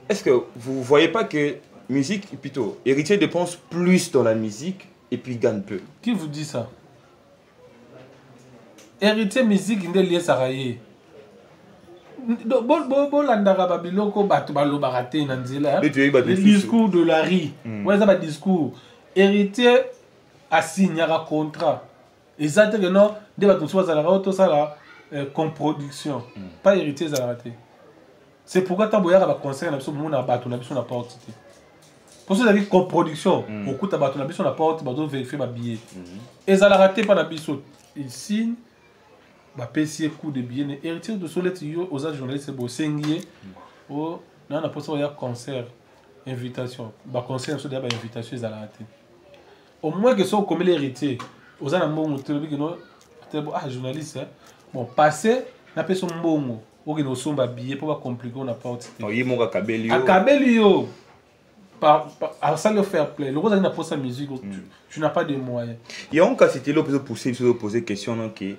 Est-ce que vous voyez pas que musique plutôt héritier dépense plus dans la musique et puis gagne peu? Qui vous dit ça? Héritier musique il est lié saraye. Le discours de la rue. Ouais, ça va discours. Héritier a signé un contrat. Exactement que non, des bateaux soit à la auto ça la comme production. Pas héritier ça la raté. C'est pourquoi tant boyard va conseiller na biso mon abato na biso na porte. Pour ça dire comme production, au coup tabato na biso na porte, bateau vérifier ma billet. Et ça la raté pas na biso. Il signe ba pesier coup de billet héritier de solette yo aux journalistes bo sengier o na na poso ya concert invitation ba concert so ba invitation za la raté. Au moins que ça comme l'héritier aux ana mbongo tolobi que non ah journaliste bon passer na peso mbongo o que no somba billet pour pas compliquer on a pas autre. Non, il monga kabelio. Kabelio par ça le faire play. Le rose na posa musique tu n'as pas de moyens. Il y a un cas c'était l'opposé poser question non qui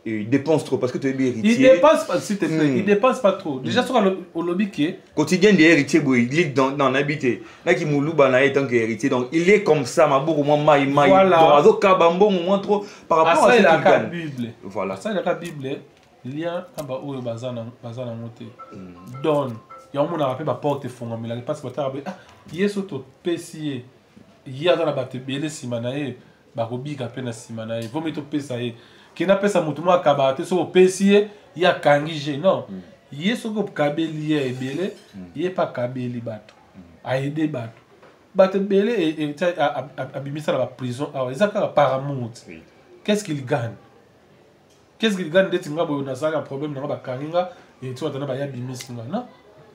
il dépense trop parce que tu es héritier. Il dépense pas, s'il te plaît. Il dépense pas trop. Déjà sur le lobby qui est quotidien des héritiers, il est dans l'habité. Là qui moulouba na tant qu'héritier, donc il est comme ça, ma bourre moins maï. Voilà. Donc kabambo moins trop par rapport à ça il a la Bible. Voilà. Ça il a la Bible. Lien aba oyo bazana monté. Donne. Il y a un monde à rappeler ma porte fonga mais la passe pas tarbe. Ah, yeso to pesier. Il a dans la batte belé simanae, ba robi ka pena simanae. Vomi to pesae. Qui n'a pas sa moutouma à cabaret, sur le PC, il y a Kangije, non. Il y a ce que Kabeli est belé, il n'y a pas Kabeli bateau. A aider bateau. Bateau belé et abîmé ça dans la prison. Alors, ils ont un paramout. Qu'est-ce qu'il gagne? Qu'est-ce qu'il gagne d'être un problème dans la Karinga et tu vas t'en avoir abîmé ça? Non.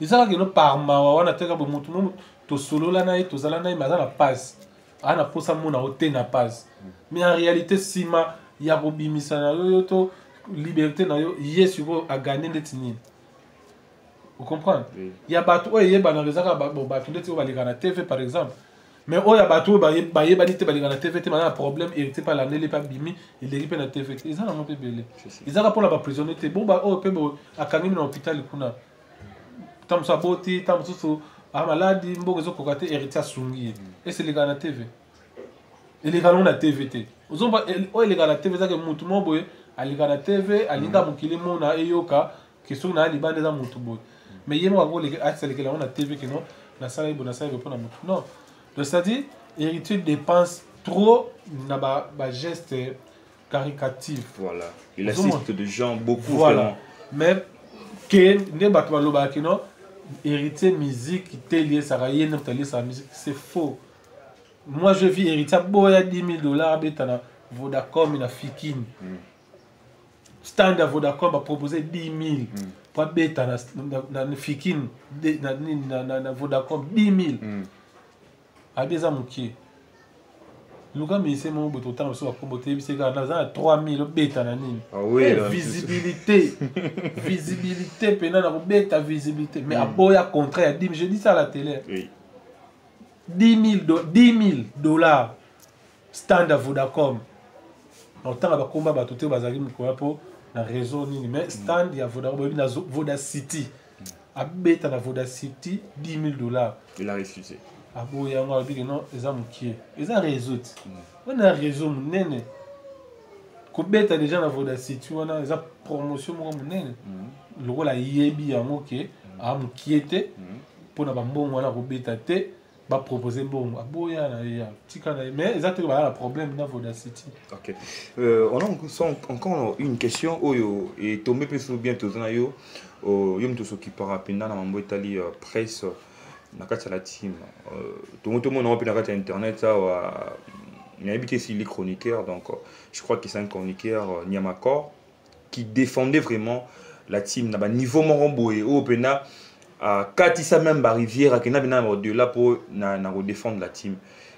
Ils ont un parma, on a tellement de moutouma, to solo la naï, to zalanaï, mais ça la passe. On a pour ça mon a na passe. Mais en réalité, Sima. Il y a Robi Misana, liberté, il y a sur à gagner des tinines. Vous comprenez? Il y a bateau, il y a des TV par exemple. Mais il y a bateau, il y a des TV, il y a un problème, il n'y a pas l'année, il n'y a pas bimi, il y a des TV. Ils ont un peu belé. Ils ont pour la prisonnier, bon, à Kanim dans l'hôpital, tant ça beauté, tant ça, à maladie, ils ont cocaté, héritier Sungi. Et c'est les gars à TV. Et les gars on a TVT. Ils ont les gars à TV, ça que tout le monde a les gars à TV, à l'inga mukili mona eyoka, qui sont na libande za mutu boy. Mais yemo a les gars c'est les gars on a TV que non, la salle est bonne, ça veut pas na mutu. Non. Donc ça dit héritier dépense trop na ba geste caricatif. Voilà. Il assiste de gens beaucoup voilà. Mais que ne batwa loba que non héritier musique qui t'est lié ça rien ne t'est lié sa musique, c'est faux. Moi je vis héritier boya $10,000 betana Vodacom na Fikine. Stand à Vodacom a proposé 10,000 pour betana na Fikine na Vodacom 10,000. Abeza mukie. Luka mais c'est mon boto temps sur comboter c'est gars na 3,000 betana nini. Ah oui, visibilité. Visibilité pena na beta visibilité mais a boya contraire 10 je dis ça à la télé. Oui. $10,000 stand à Vodacom. Donc tant que combat ba tout bazali mukwa po na réseau nini mais stand ya Vodacom na Vodacity. A beta na Vodacity $10,000. Il a refusé. Ah bon ya ngwa bi que non eza mukie. Eza réseau. On a réseau munene. Ko beta déjà na Vodacity on a eza promotion mo munene. Le rôle a yebi ya moké a mukiete pour na bambongo na ko beta te. Va proposer bon aboya na ya tika na mais exactement la problème dans Vodacity. OK. On a encore une question oyo et tombé peso bien tozana yo yom to s'occupera penda na mambo Italie presse na kati la team. Tout le monde on na kati internet ça wa il a habité ici les chroniqueurs donc je crois que c'est un chroniqueur Niamakor qui défendait vraiment la team na ba niveau moromboé au pena Katissa même la rivière qui n'a pas de là pour défendre la team.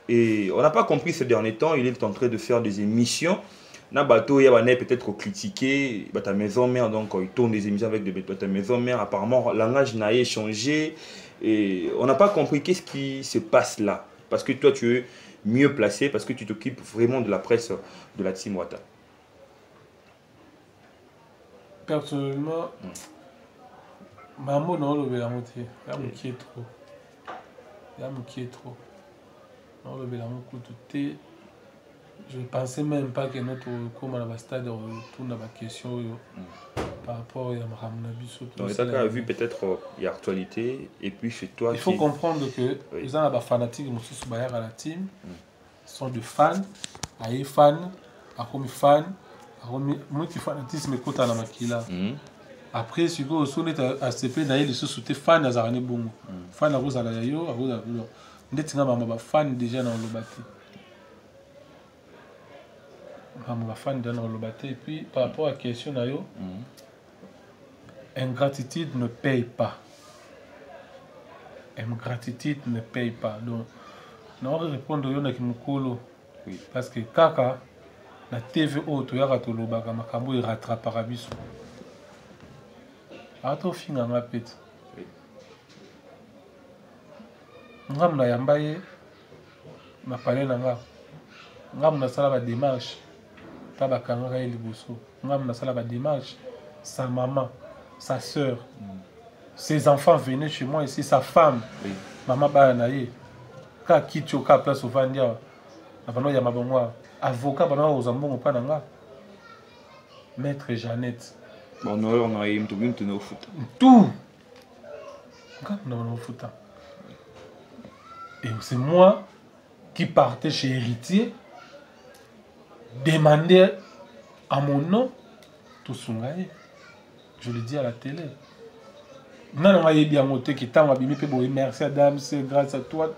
Et on n'a pas compris ces derniers temps, il est en train de faire des émissions. Na bateau, il y a peut-être critiqué ta maison mère, donc il tourne des émissions avec ta maison mère. Apparemment, le langage n'a changé. Et on n'a pas compris qu'est-ce qui se passe là. Parce que toi, tu es mieux placé, parce que tu t'occupes vraiment de la presse de la Team Wata. Personnellement, maman non le moitié. Il y a qui est trop. Il y a qui est trop. Non le tout. Je ne pensais même pas que notre comme à la stade retourne à ma question par rapport à Ramnabiso. Donc, tu as vu peut-être il y a actualité et puis chez toi. Il faut comprendre que les gens des fanatiques à la team sont des fans, des fans, comme fans, moi qui fanatisme écoute à la maquilla. Après, si vous avez un CP, d'ailleurs, les sous-soutés fans, ils ont des bons. Fans, ils ont des fans déjà dans le bâti. Et puis par rapport à la question, ingratitude ne paye pas. Ingratitude ne paye pas. Donc, on va répondre à Mukolo. Parce que Kaka, la TV auto, il rattrape Arabiso. Ato finga nga pete. Ngam na yambaye, na pale na nga. Ngam na sala ba démarche. Tabakanga Liboso. Ngam na sala ba démarche. Sa maman, sa soeur, ses enfants venaient chez moi ici, sa femme, maman Bayanaye. Ka kitio ka place au Vandia. Avant ya mabongwa. Avocat bana aux ambongo pananga. Maître Jeannette. Bon, on a eu tout foot. Tout. Non, foot. Et c'est moi qui partais chez Héritier, demander à mon nom tout son gagne. Je le dis à la télé. Non, on a eu bien monté qui t'a abîmé, merci Adam, c'est grâce à toi.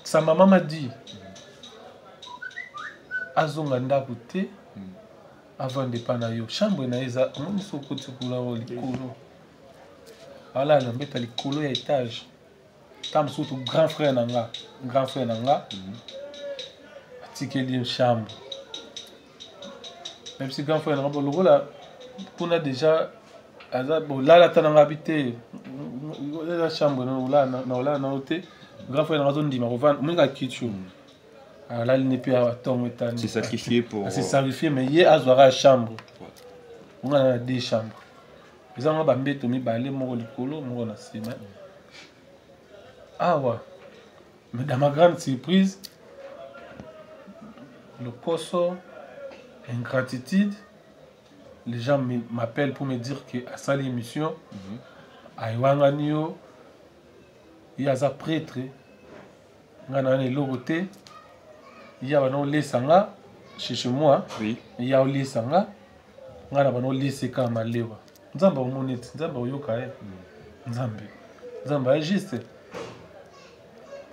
Sa maman m'a dit, Azonganda Bouté. Avant de panayo chambre na eza on so côté kula o likolo ala na mbeta likolo ya étage tam surtout grand frère nanga atikeli une chambre même si grand frère nanga boloko la kuna déjà aza bolala tananga habité la chambre na hôtel grand frère nanga zondima kovana munga kitchu. Là, il n'est plus à ton état. C'est sacrifié pour. C'est sacrifié, mais il y a une chambre. On a des chambres. Les gens ont bambé, Tomi, balé, mon licolo, mon nasima. Ah ouais. Mais dans ma grande surprise, le coso, ingratitude, les gens m'appellent pour me dire qu'à sa émission, à Iwanganio, il y a un prêtre, il y a un logoté. Il y a un lesanga chez moi. Oui. Il y a un lesanga. Il y a un lesanga malewa. Nzamba omonete, nzamba oyoka e. Nzamba juste.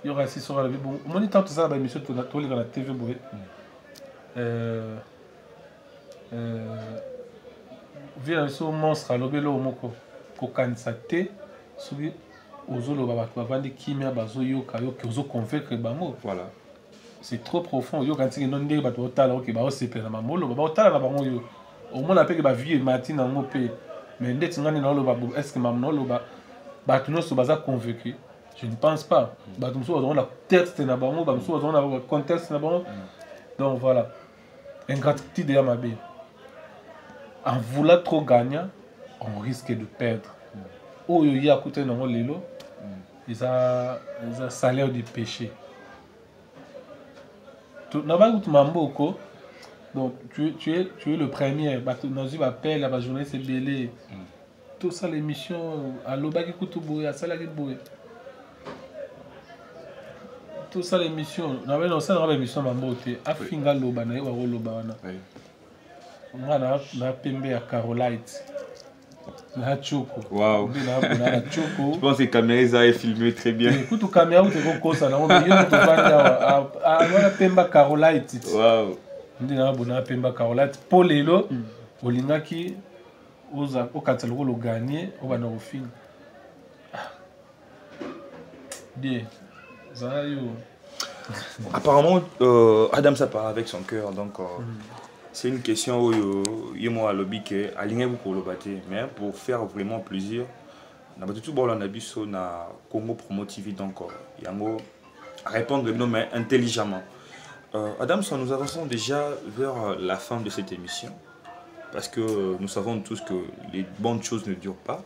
Il y aura aussi sur la vie bon. Mon temps tout ça ba émission to dans la TV boé. Vient sur monstre lobelo moko ko kansate subi ozolo ba ba vandi kimia bazoyoka yo ki ozo convaincre bango. Voilà. C'est trop profond. Yo quand il non ndé ba to tala ok ba o sepela mamolo ba o tala na bango yo. Au moins la pe que ba vie Martin na ngopé. Mais ndé tingani na lo ba est-ce que mamno lo ba tuno so baza convaincu. Je ne pense pas. Ba tum so on la texte na bango ba so on la contexte na bango. Donc voilà. Ingratitude ya mabe. En voulant trop gagner, on risque de perdre. Oh yo ya côté na lelo. Ils a salaire du péché. Donc tu es le premier. Nous appelle la journée c'est belé. Tout ça l'émission à l'obaki kutuboya à salaki boye. Tout ça l'émission. On avait lancé une émission mamboté. Afinga loba na wa loba wana. Ngana na pembe ya Carolite. Na choko. Waouh. Na choko. Je pense que caméra est filmé très bien. Écoute caméra tu ko ça na on yo to vanda a wana pemba Carolite. Waouh. Ndina bona pemba Carolite pour lelo olingaki oza okatela ko lo gagner o bana ofini. Bien. Apparemment, Adam ça parle avec son cœur, donc c'est une question où il y a un lobby qui est aligné pour le battre, mais pour faire vraiment plaisir, on a tout bon on a vu sur na Congo Promo TV, donc il y a à répondre mais intelligemment. Adam, nous avançons déjà vers la fin de cette émission, parce que nous savons tous que les bonnes choses ne durent pas.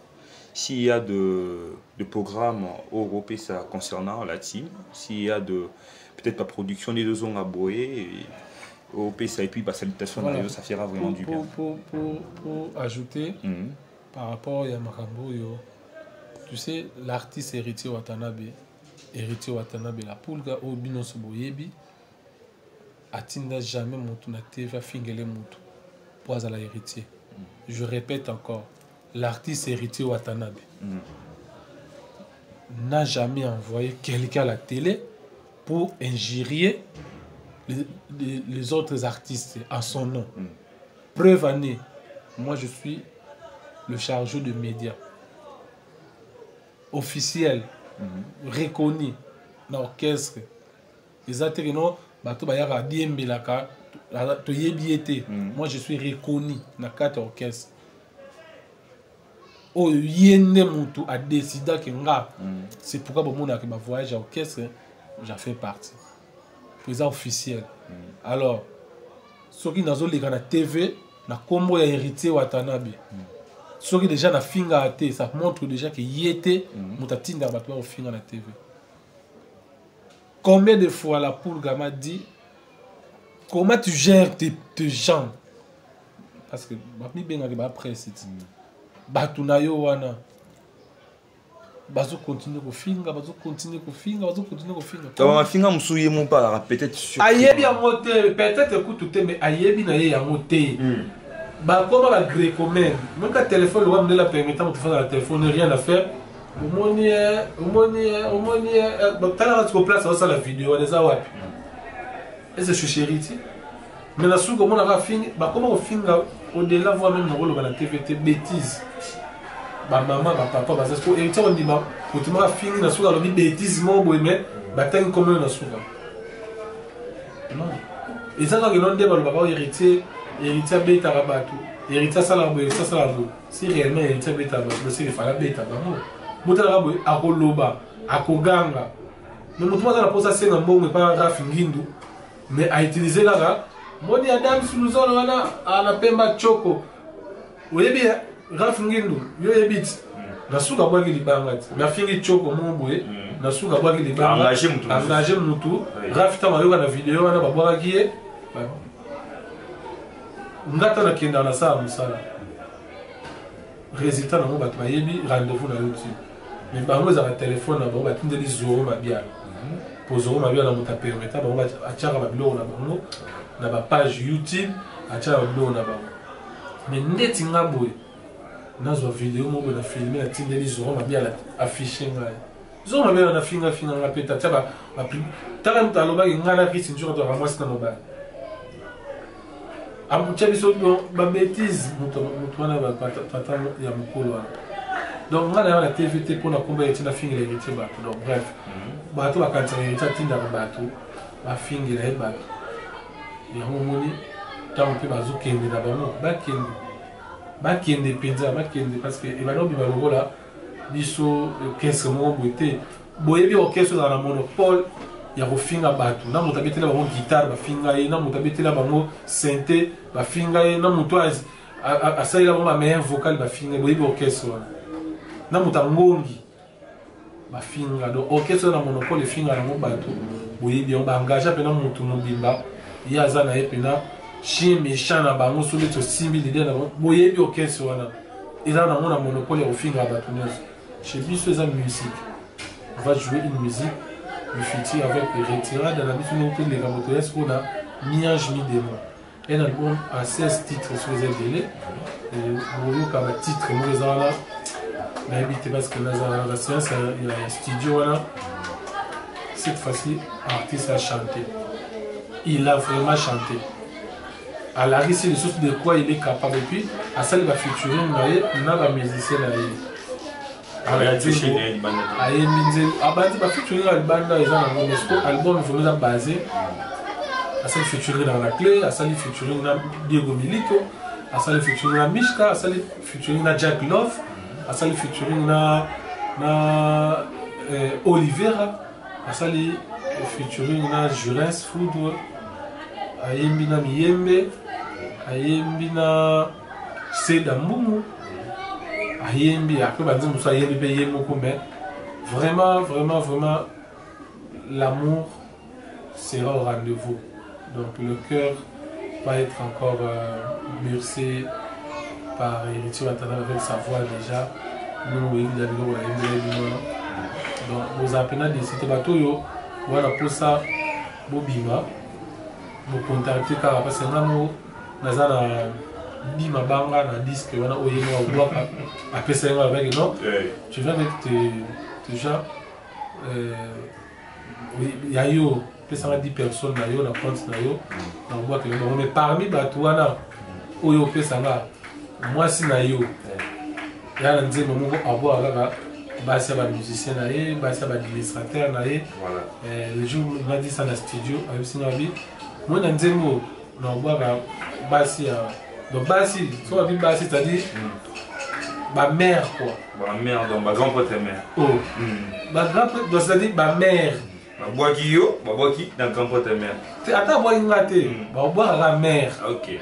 S'il y a de programmes européens concernant la team, s'il y a peut-être la production des deux ans à Boé, au PSA et puis la salutation, voilà. Ça fera vraiment du bien. Pour ajouter, par rapport à Yamakambo, tu sais, l'artiste héritier Watanabe, la poulga au Binoso Boyebi, atinda jamais mon TV fingele mutu pour la héritier. Je répète encore, l'artiste héritier Watanabe n'a jamais envoyé quelqu'un à la télé pour injurier les autres artistes à son nom. Preuve année, moi je suis le chargé de médias officiel, reconnu dans l'orchestre. Les atterrinons, moi je suis reconnu dans 4 orchestres. Oh, a décidé que c'est pourquoi mon voyage à l'orchestre, j'en fais partie. Président officiel. Alors, ceux qui n'ont pas la TV, na combo héritier Watanabe. Ceux qui déjà na finga à té, ça montre déjà que yété, mutatinda batwa au finga na TV. Combien de fois la Poulga m'a dit comment tu gères tes gens? Parce que je suis après c'est Batunayo wana. Bazo continue ko finga, bazo continue ko finga. Quand finga msouye mon pas peut-être sur. Ayebi a monté, peut-être écoute tout mais ayebi na ye ya monté. Bah comment la gréco-mène, même quand le téléphone le roi me la permettant de faire la téléphone rien à faire. Au monier, t'as tu place ça la vidéo les awap. Et c'est chéri ti. Mais la sous comment on a fini, bah comment on finga au-delà voir même le rôle dans la TVT bêtise. Bah maman, bah papa, bah c'est pour et on dit bah pour tu m'as fini la sous dans le bêtise mon boy mais bah t'as une commune la sous. Non. Et ça quand on dit bah le papa héritier bêta rabatou. Héritier ça la boy, ça la boy. Si réellement héritier bêta bah c'est il fallait bêta bah moi. Mutala boy akoloba, akoganga. Mais mutu maza na posa senga mbongo pa Raf Ngindu. Mais a utilisé là moni Adam Suluzolo wana ana pemba choko. Oyebi Raf Ngindu yo yebit. Na suka bwaki libanga ti. Na fingi choko momboye. Na suka bwaki libanga. Engagé mutu. Raf tama yo na vidéo wana babwaka kiye. Ngata na kenda na sa musala. Résultat na mo bat bayebi rendez-vous na YouTube. Mais bango za téléphone na bango batinde li zoro mabia. Pour zoro mabia na muta permettre bango achaka ba biloko na bango na ba page YouTube achaka ba biloko na bango. Mais ndeti ngaboy nazo vidéo mo na filmer na tinde li zoro mabia la afficher ngai. Zoro mabia na finga nga peta taba ba tala mutaloba ngana kisi njuro to ramasina no ba. Amucha biso ba bêtise mutwana ba tata ya mukolo. Donc, on a la TVT pour la combat et la fin de l'héritier. Donc, bref, bateau a quand il y a tinda bateau, la fin de la bateau. Et on moni, tant on peut bazo kende d'abord, bakende pizza, bakende parce que Emmanuel Bibaloro là, biso 15 mois beauté, boyebi orchestre dans la monopole. Il y a au fin à bateau. Na mutabete la bango guitare, ba finga ye, na mutabete la bango synthé, ba finga ye, na mutoa a ça il a bango meilleur vocal ba finga, boyebi orchestre. Na mutangongi ba finga do orchestre na monopole finga na bato boye bien ba engagé pena mutu mobimba ya za na epena chien méchant na bango solo to simbi de na boye bien orchestre wana eza na mona monopole au finga bato nyos chez biso eza musique on va jouer une musique le futur avec les retirades dans la musique non plus les ramotoyes qu'on a miage mi démon un album à 16 titres sur les LDL et vous comme titre nous là mais parce que la séance, il y a un studio là. Cette fois-ci, l'artiste a chanté. Il a vraiment chanté. À la risque, les choses de quoi il est capable. Et puis, à ça, il va featurer, il a un musicien. abandi bafeaturing albanda eza na monesco album vraiment eza basé asali featuring na la clé asali featuring na Diego Milito asali featuring na Mishka asali featuring na Jack Love asali featuring na Oliveira asali featuring na Jurens Foudre ayembi na Miyembe ayembi na Seda Mbumu ayembi après banzi muso ayembi pe yemo mais vraiment l'amour sera au rendez-vous. Donc le cœur va être encore mûrci par Héritier Watanabe avec sa voix déjà. Nous donc vous apprenez de citer bateau voilà pour ça bobima vous contacter car parce que nous nazana bima banga na disque wana oyema obwaka apesa ngo avec non tu viens avec déjà yayo pesa 10 personnes na yo na compte na yo na obwaka mais parmi bato wana oyo pesa nga moi si na yo ya nzembo moko abwaka basi ba musicien na ye basi ba administrateur na ye le jour on a dit ça dans studio avec Sinabi moi na nzembo na obwaka basi donc basi soit vie basi c'est-à-dire ma mère quoi ma mère donc ma grand-père mère oh ma grand-père donc c'est-à-dire ma mère ma boaki yo ma boaki dans grand-père mère c'est attends boy ngate ba boire la mère OK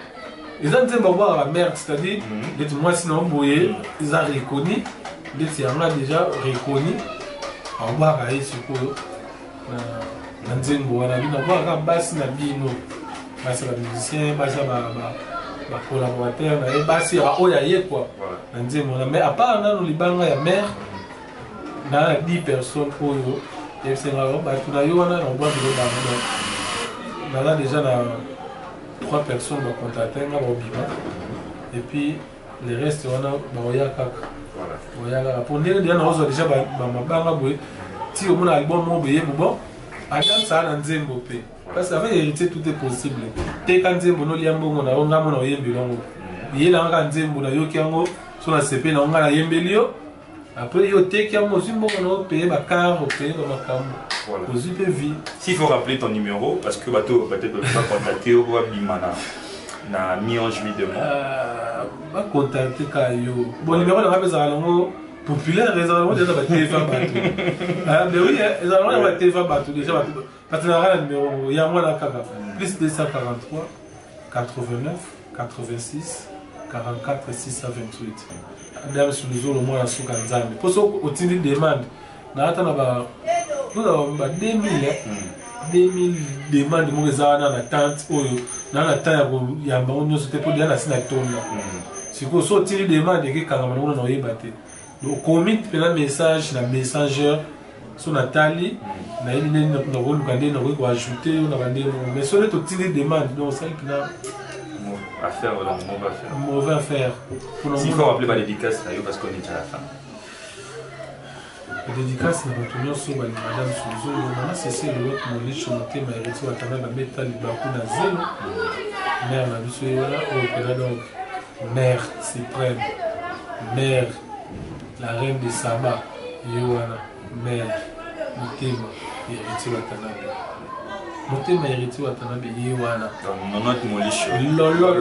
ils ont dit ba boire la mère c'est-à-dire d'être moi sinon boyer ils ont reconnu d'être on a déjà reconnu ba boire ay siko na nzembo wana bino boire basi na bino basi ba musicien basi ba collaborateur na basi ya oya ye quoi na nzembo mais à part na no libanga ya mère na 10 personnes oyo et c'est là ba tuna yo wana na boire de là là déjà na 3 personnes ba contacter nga ba bima et puis le reste wana ba oya kaka voilà oya pour dire déjà na ozo déjà ba mabanga boy ti o mona album mo beye bon adam ça na nzembo pe parce qu'avec héritier tout est possible te kan nzembo no liambongo na onga mona oyembi longo yela nga nzembo na yoki yango so na sepe na onga na yembeli yo après yo te ki yango zimbongo no payer ba car au payer ba makambo voilà vous peut vie s'il faut rappeler ton numéro parce que bateau peut-être pas contacter au bimana na mi-ange mi-demain ba contacter ka yo bon numéro na rapeza longo populaire réservement déjà ba téléphone bateau ah mais oui réservement ba téléphone bateau déjà bateau partenariat numéro ya moi la kaka plus 243 89 86 44 628 Madame Soulizolo moi la souka nzambe pour ça au tindi demande na ata na ba nous avons 2000 demandes mo ezana na tante oyo na na taya ko yamba onyo sote pour dia na sina tonda siko so tindi demande ke kanga mona na oyebate donc commit pela message na messenger sur Nathalie na il n'est na ko lukande na ko ajouter na bande mais sur les tindi demande donc ça qui na à faire donc on va faire s'il faut rappeler ma dédicace parce qu'on est déjà à la fin la dédicace na bato nyonso bali madame Soulizolo na cessé le lot moliche motema héritier Watanabe beta libaku na zelo mère na biso wana opéra donc mère suprême mère la reine de Saba Yoana mère motema héritier Watanabe motema héritier Watanabe Yoana nonot moliche lolot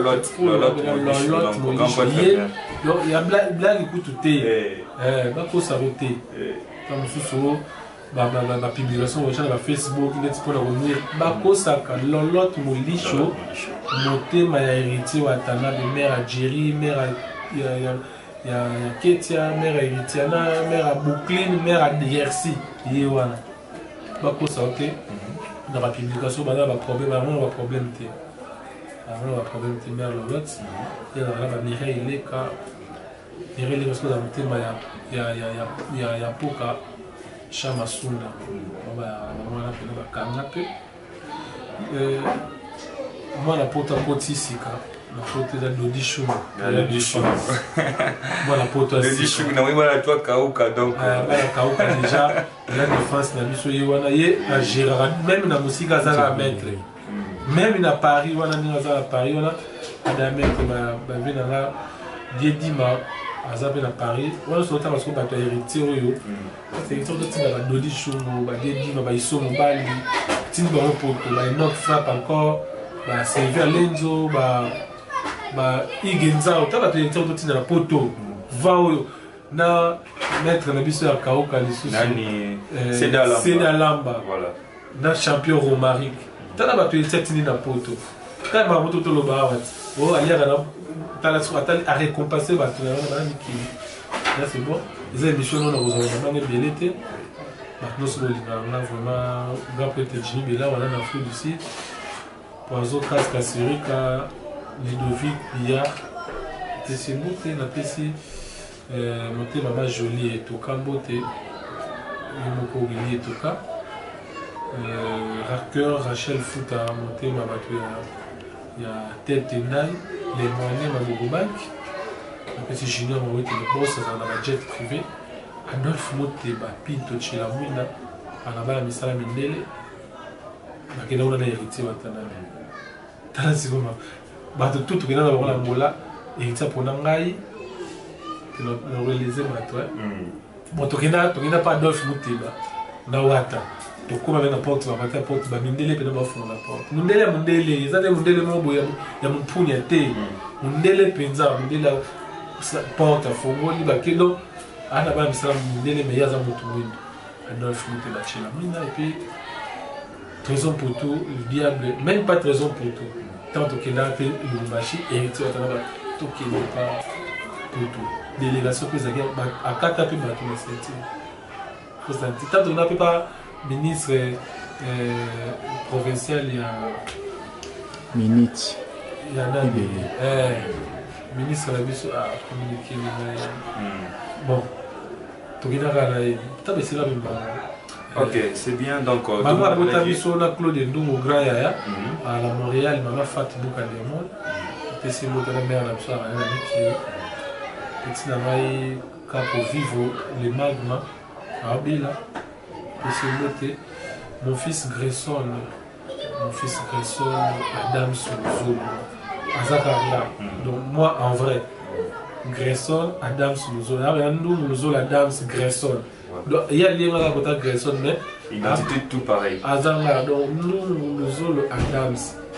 moliche ya blague kutu te bakosa rote comme mususu ba publication ocha na Facebook net pour revenir bakosaka lolot moliche motema ya héritier Watanabe mère à Jerry mère ya Ketia mère à Héritiana mère à Boucline mère à DRC Yoana bakosa ok dans la publication bana ba problème vraiment ba problème te alors ba problème te mère lolot et là ba Mireille Leka Mireille parce que dans le thème ya poka chama sunda ba mwana pe ba kanga pe mwana pota kotisika na pota za dodishu voilà pota dodishu na wewe toi kauka donc kauka déjà la défense na biso yewana ye a gérer même na musika za la maître même na Paris wana ni za Paris wana ada maître ba vena la Diedima aza na Paris on se retrouve parce que bato héritier oyo c'est une sorte de tina ba dodi chungo ba dedi ba iso mobali tin ba poto ba enough frappe encore ba Sylvain Lenzo ba igenza ota bato héritier to tina poto va oyo na maître na biso ya Kaoka lisusu nani Seda Lamba voilà na champion Romaric tala bato héritier tini na poto quand ba moto to lo ba oh aliya na à récompenser là c'est bon les émissions on a besoin de bien maintenant sur le vraiment grand prêtre Jimmy là on a l'Afrique du Sud Poiso Casque Sirika Ludovic Billard c'est monté na PC monté maman jolie et tout camboté moko gili et tout cas Racker Rachel Fouta monté ma bateau il y a Ted Tendai, les moyens Mamogo Bank, après c'est Junior Mawete, le boss dans la jet privé, Adolphe Moteba, Pinto Chilamouina, Anabala Misala Mindele, Makena on a hérité Watana. Tala c'est comment bateau tout qui est dans la mola, hérité pour Nangai, que nous réalisons maintenant. Bon, tu n'as pas Adolphe Moteba, Nawata. Pourquoi on a porte va battre porte ba mindele pe na ba fona porte mundele ezate mundele mobo ya mpunya te mundele penza mundele porte fongoli ba kedo ana ba misala mundele me yaza mutu windo Adolphe Moteba chela mina et puis trésor pour tout le diable même pas trésor pour tout tant que là pe Lubumbashi héritier atana ba to qui n'est pas pour tout délégation que zaga à kata pe ba to na senti faut sentir tant on n'a pas ministre provincial, il y a Minute. Il y a ministre de la Bisso a communiqué. Bon, ok, c'est bien donc. Maman Bota Bisso na Claude Ndungo Graya à la Montréal, maman Fatou Boukalemon. C'est le mère la soirée qui petit namaï capo vivo les magma à Bila. Mon fils Gresson, Adam Souzou, Azakaria. Donc moi en vrai, Gresson, Adam Souzou, nous Adam Gresson. Donc il y a les gens qui ont Gresson, mais identité tout pareil. Azakaria. Donc nous Adams,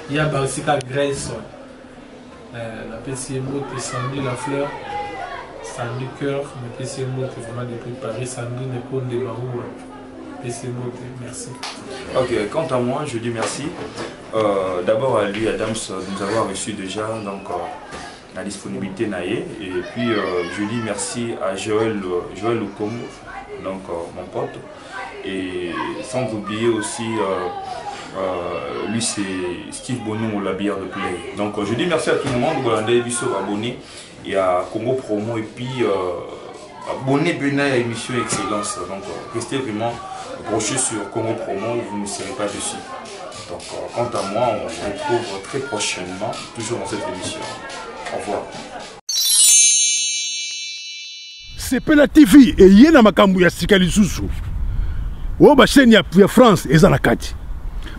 il y a Barsika Gresson. La PCMO est Sandy la fleur, Sandy cœur, la PCMO est vraiment depuis Paris, Sandy n'est pas de Barou. Merci. Ok, quant à moi, je dis merci. D'abord à lui, Adams, de nous avoir reçu déjà donc, la disponibilité Naye. Et puis je dis merci à Joël Lukombo, donc mon pote. Et sans oublier aussi, lui c'est Steve Bonou, la bière de Play. Donc je dis merci à tout le monde, Golandais, Bissot, abonné. Et à Congo Promo et puis abonnez bien à l'émission Excellence. Donc restez vraiment branchés sur Congo Promo, vous ne serez pas dessus. Donc quant à moi, on se retrouve très prochainement, toujours dans cette émission. Au revoir. Sepela TV et yena makambu ya sikali susu. O ba chaîne ya France eza na kati.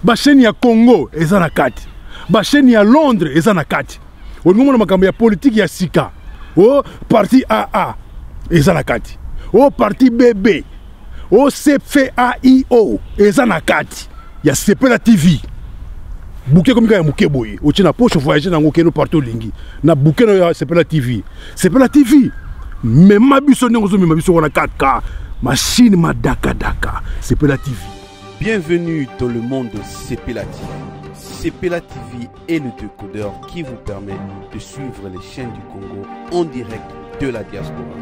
Ba chaîne ya Congo eza na kati. Ba chaîne ya Londres eza na kati. O ngomona makambu ya politique ya sika. O parti AA eza na kati. O parti BB. O CFAIO eza na kati. Ya Sepela TV. Bouquet comme ya muke boye. O tina poche voyager na ngokeno partout lingi. Na bouquet ya Sepela TV. Sepela TV. Mais ma biso n'engozo ma biso wana 4K. Machine ma daka daka. Sepela TV. Bienvenue dans le monde de Sepela TV. Sepela TV est le décodeur qui vous permet de suivre les chaînes du Congo en direct de la diaspora.